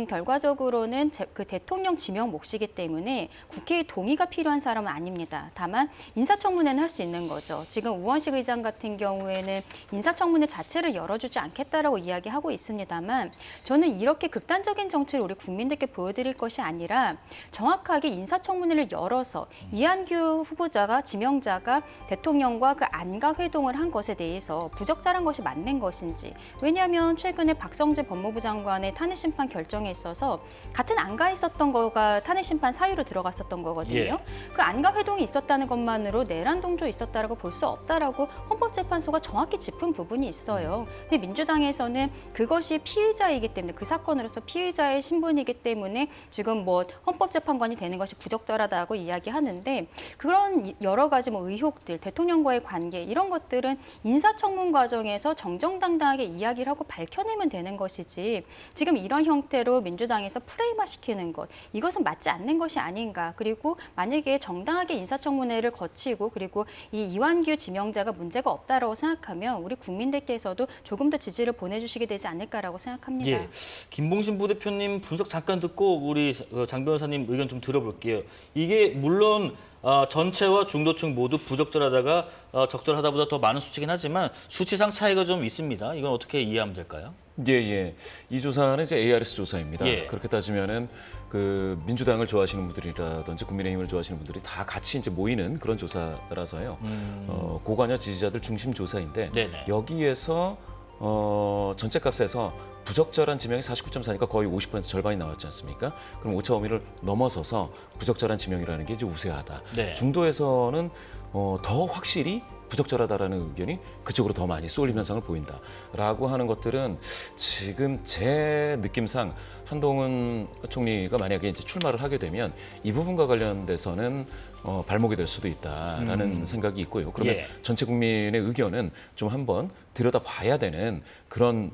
Speaker 2: 결과적으로는 그 대통령 지명 몫이기 때문에 국회의 동의가 필요한 사람은 아닙니다. 다만 인사청문회는 할 수 있는 거죠. 지금 우원식 의장 같은 경우에는 인사청문회 자체를 열어주지 않겠다라고 이야기하고 있습니다만 저는 이렇게 극단적인 정치를 우리 국민들께 보여드릴 것이 아니라 정확하게 인사청문회를 열어서 이완규 후보자가 지명자가 대통령과 그 안가 회동을 한 것에 대해서 부적절한 것이 맞는 것인지 왜냐하면 최근에 박성재 법무부 장관의 탄핵심판 결정에 있어서 같은 안가에 있었던 거가 탄핵심판 사유로 들어갔었던 거거든요.
Speaker 1: 예.
Speaker 2: 그 안가 회동이 있었다는 것만으로 내란 동조 있었다라고 볼 수 없다라고 헌법재판소가 정확히 짚은 부분이 있어요. 근데 민주당에서는 그것이 피의자이기 때문에 그 사건으로서 피의자의 신분이기 때문에 지금 헌법재판관이 되는 것이 부적절하다고 이야기하는데 그런 여러 가지 의혹들, 대통령과의 관계 이런 것들은 인사청문 과정에서 정정당당하게 이야기를 하고 밝혀내면 되는 것이지 지금 이런 형태로 민주당에서 프레임화시키는 것 이것은 맞지 않는 것이 아닌가. 그리고 만약에 정당하게 인사청문 인사청문회를 거치고 그리고 이 이완규 지명자가 문제가 없다라고 생각하면 우리 국민들께서도 조금 더 지지를 보내주시게 되지 않을까라고 생각합니다.
Speaker 1: 예, 김봉신 부대표님 분석 잠깐 듣고 우리 장 변호사님 의견 좀 들어볼게요. 이게 물론 전체와 중도층 모두 부적절하다가 적절하다보다 더 많은 수치긴 하지만 수치상 차이가 좀 있습니다. 이건 어떻게 이해하면 될까요?
Speaker 5: 예. 이 조사는 이제 ARS 조사입니다.
Speaker 1: 예.
Speaker 5: 그렇게 따지면은 그 민주당을 좋아하시는 분들이라든지 국민의힘을 좋아하시는 분들이 다 같이 이제 모이는 그런 조사라서요. 고관여 지지자들 중심 조사인데
Speaker 1: 네네.
Speaker 5: 여기에서 전체 값에서 부적절한 지명이 49.4니까 거의 50% 절반이 나왔지 않습니까? 그럼 오차 범위를 넘어서서 부적절한 지명이라는 게 이제 우세하다.
Speaker 1: 네.
Speaker 5: 중도에서는 더 확실히 부적절하다라는 의견이 그쪽으로 더 많이 쏠림 현상을 보인다라고 하는 것들은 지금 제 느낌상 한동훈 총리가 만약에 이제 출마를 하게 되면 이 부분과 관련돼서는 발목이 될 수도 있다라는 생각이 있고요. 그러면
Speaker 1: 예.
Speaker 5: 전체 국민의 의견은 좀 한번 들여다봐야 되는 그런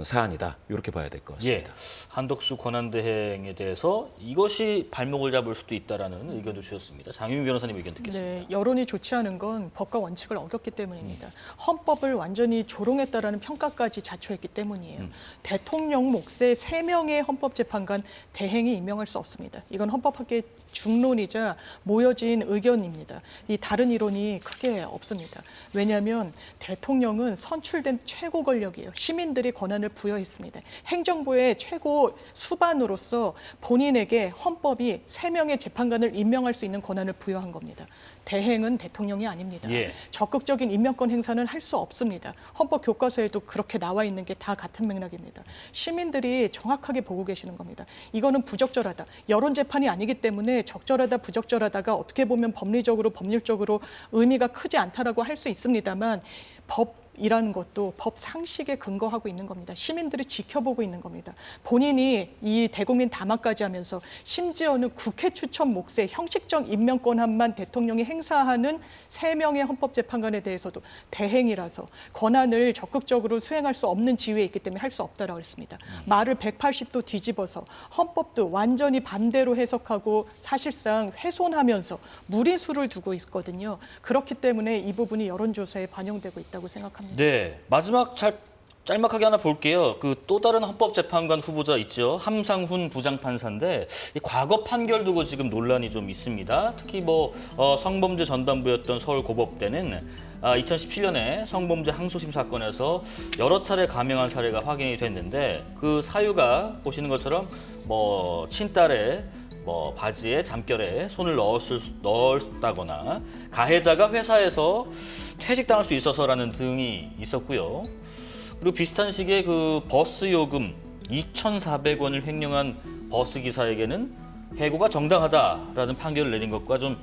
Speaker 5: 사안이다. 이렇게 봐야 될 것 같습니다.
Speaker 1: 예, 한덕수 권한대행에 대해서 이것이 발목을 잡을 수도 있다라는 의견도 주셨습니다. 장윤 변호사님 의견 듣겠습니다.
Speaker 3: 네, 여론이 좋지 않은 건 법과 원칙을 어겼기 때문입니다. 헌법을 완전히 조롱했다라는 평가까지 자초했기 때문이에요. 대통령 몫의 3명의 헌법재판관 대행이 임명할 수 없습니다. 이건 헌법학계의 중론이자 모여진 의견입니다. 이 다른 이론이 크게 없습니다. 왜냐하면 대통령은 선출된 최고 권력이에요. 시민들이 권한을 부여했습니다. 행정부의 최고 수반으로서 본인에게 헌법이 3명의 재판관을 임명할 수 있는 권한을 부여한 겁니다. 대행은 대통령이 아닙니다.
Speaker 1: 예.
Speaker 3: 적극적인 임명권 행사는 할 수 없습니다. 헌법 교과서에도 그렇게 나와 있는 게 다 같은 맥락입니다. 시민들이 정확하게 보고 계시는 겁니다. 이거는 부적절하다. 여론 재판이 아니기 때문에 적절하다, 부적절하다가 어떻게 보면 법리적으로, 법률적으로 의미가 크지 않다라고 할 수 있습니다만 법이라는 것도 법 상식에 근거하고 있는 겁니다. 시민들이 지켜보고 있는 겁니다. 본인이 이 대국민 담화까지 하면서 심지어는 국회 추천 몫의 형식적 임명 권한만 대통령이 행사하는 3명의 헌법재판관에 대해서도 대행이라서 권한을 적극적으로 수행할 수 없는 지위에 있기 때문에 할 수 없다라고 했습니다. 말을 180도 뒤집어서 헌법도 완전히 반대로 해석하고 사실상 훼손하면서 무리수를 두고 있거든요. 그렇기 때문에 이 부분이 여론조사에 반영되고 있다고 생각합니다.
Speaker 1: 네, 마지막 짤막하게 하나 볼게요. 그 또 다른 헌법재판관 후보자 있죠. 함상훈 부장판사인데 이 과거 판결 두고 지금 논란이 좀 있습니다. 특히 성범죄 전담부였던 서울고법대는 2017년에 성범죄 항소심 사건에서 여러 차례 감형한 사례가 확인이 됐는데 그 사유가 보시는 것처럼 친딸의 바지에 잠결에 손을 넣었다거나 가해자가 회사에서 퇴직당할 수 있어서라는 등이 있었고요. 그리고 비슷한 시기에 그 버스 요금 2,400원을 횡령한 버스 기사에게는 해고가 정당하다라는 판결을 내린 것과 좀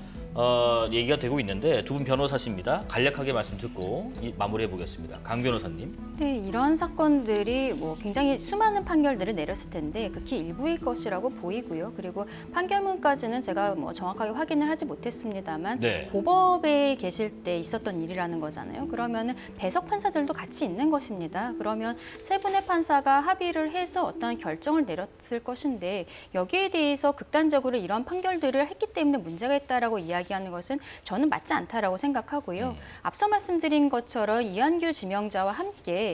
Speaker 1: 얘기가 되고 있는데 두 분 변호사십니다. 간략하게 말씀 듣고 마무리해 보겠습니다. 강 변호사님.
Speaker 2: 네, 이런 사건들이 굉장히 수많은 판결들을 내렸을 텐데 극히 일부일 것이라고 보이고요. 그리고 판결문까지는 제가 정확하게 확인을 하지 못했습니다만
Speaker 1: 네.
Speaker 2: 고법에 계실 때 있었던 일이라는 거잖아요. 그러면은 배석 판사들도 같이 있는 것입니다. 그러면 세 분의 판사가 합의를 해서 어떠한 결정을 내렸을 것인데 여기에 대해서 극단적으로 이런 판결들을 했기 때문에 문제가 있다라고 이야기하는 것은 저는 맞지 않다라고 생각하고요. 앞서 말씀드린 것처럼 이완규 지명자와 함께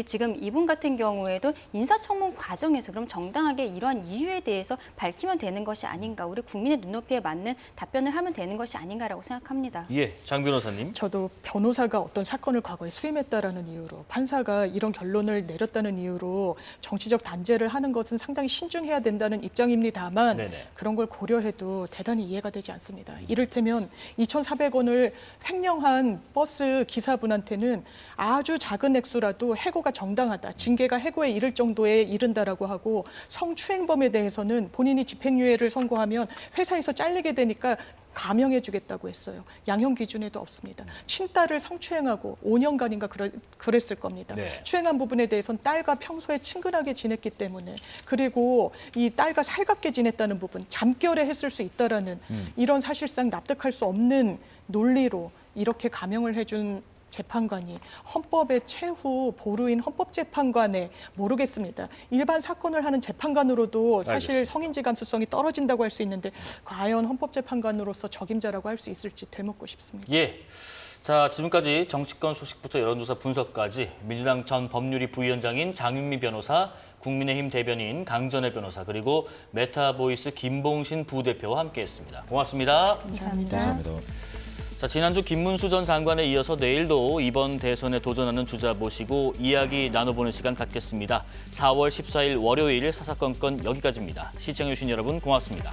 Speaker 2: 지금 이분 같은 경우에도 인사청문 과정에서 그럼 정당하게 이러한 이유에 대해서 밝히면 되는 것이 아닌가, 우리 국민의 눈높이에 맞는 답변을 하면 되는 것이 아닌가라고 생각합니다.
Speaker 1: 예, 장 변호사님.
Speaker 3: 저도 변호사가 어떤 사건을 과거에 수임했다라는 이유로 판사가 이런 결론을 내렸다는 이유로 정치적 단죄를 하는 것은 상당히 신중해야 된다는 입장입니다만
Speaker 1: 네네.
Speaker 3: 그런 걸 고려해도 대단히 이해가 되지 않습니다. 이를테면 2,400원을 횡령한 버스 기사분한테는 아주 작은 액수라도 해고가 정당하다, 징계가 해고에 이를 정도에 이른다라고 하고 성추행범에 대해서는 본인이 집행유예를 선고하면 회사에서 잘리게 되니까 감형해주겠다고 했어요. 양형 기준에도 없습니다. 친딸을 성추행하고 5년간인가 그랬을 겁니다.
Speaker 1: 네.
Speaker 3: 추행한 부분에 대해서는 딸과 평소에 친근하게 지냈기 때문에, 그리고 이 딸과 살갑게 지냈다는 부분, 잠결에 했을 수 있다라는 이런 사실상 납득할 수 없는 논리로 이렇게 감형을 해준 재판관이 헌법의 최후 보루인 헌법재판관에 모르겠습니다. 일반 사건을 하는 재판관으로도 사실
Speaker 5: 알겠습니다.
Speaker 3: 성인지 감수성이 떨어진다고 할 수 있는데 과연 헌법재판관으로서 적임자라고 할 수 있을지 되묻고 싶습니다.
Speaker 1: 예. 자, 지금까지 정치권 소식부터 여론조사 분석까지 민주당 전 법률위 부위원장인 장윤미 변호사, 국민의힘 대변인 강전애 변호사, 그리고 메타보이스 김봉신 부대표와 함께했습니다. 고맙습니다.
Speaker 3: 감사합니다.
Speaker 5: 감사합니다.
Speaker 1: 자, 지난주 김문수 전 장관에 이어서 내일도 이번 대선에 도전하는 주자 모시고 이야기 나눠보는 시간 갖겠습니다. 4월 14일 월요일 사사건건 여기까지입니다. 시청해주신 여러분 고맙습니다.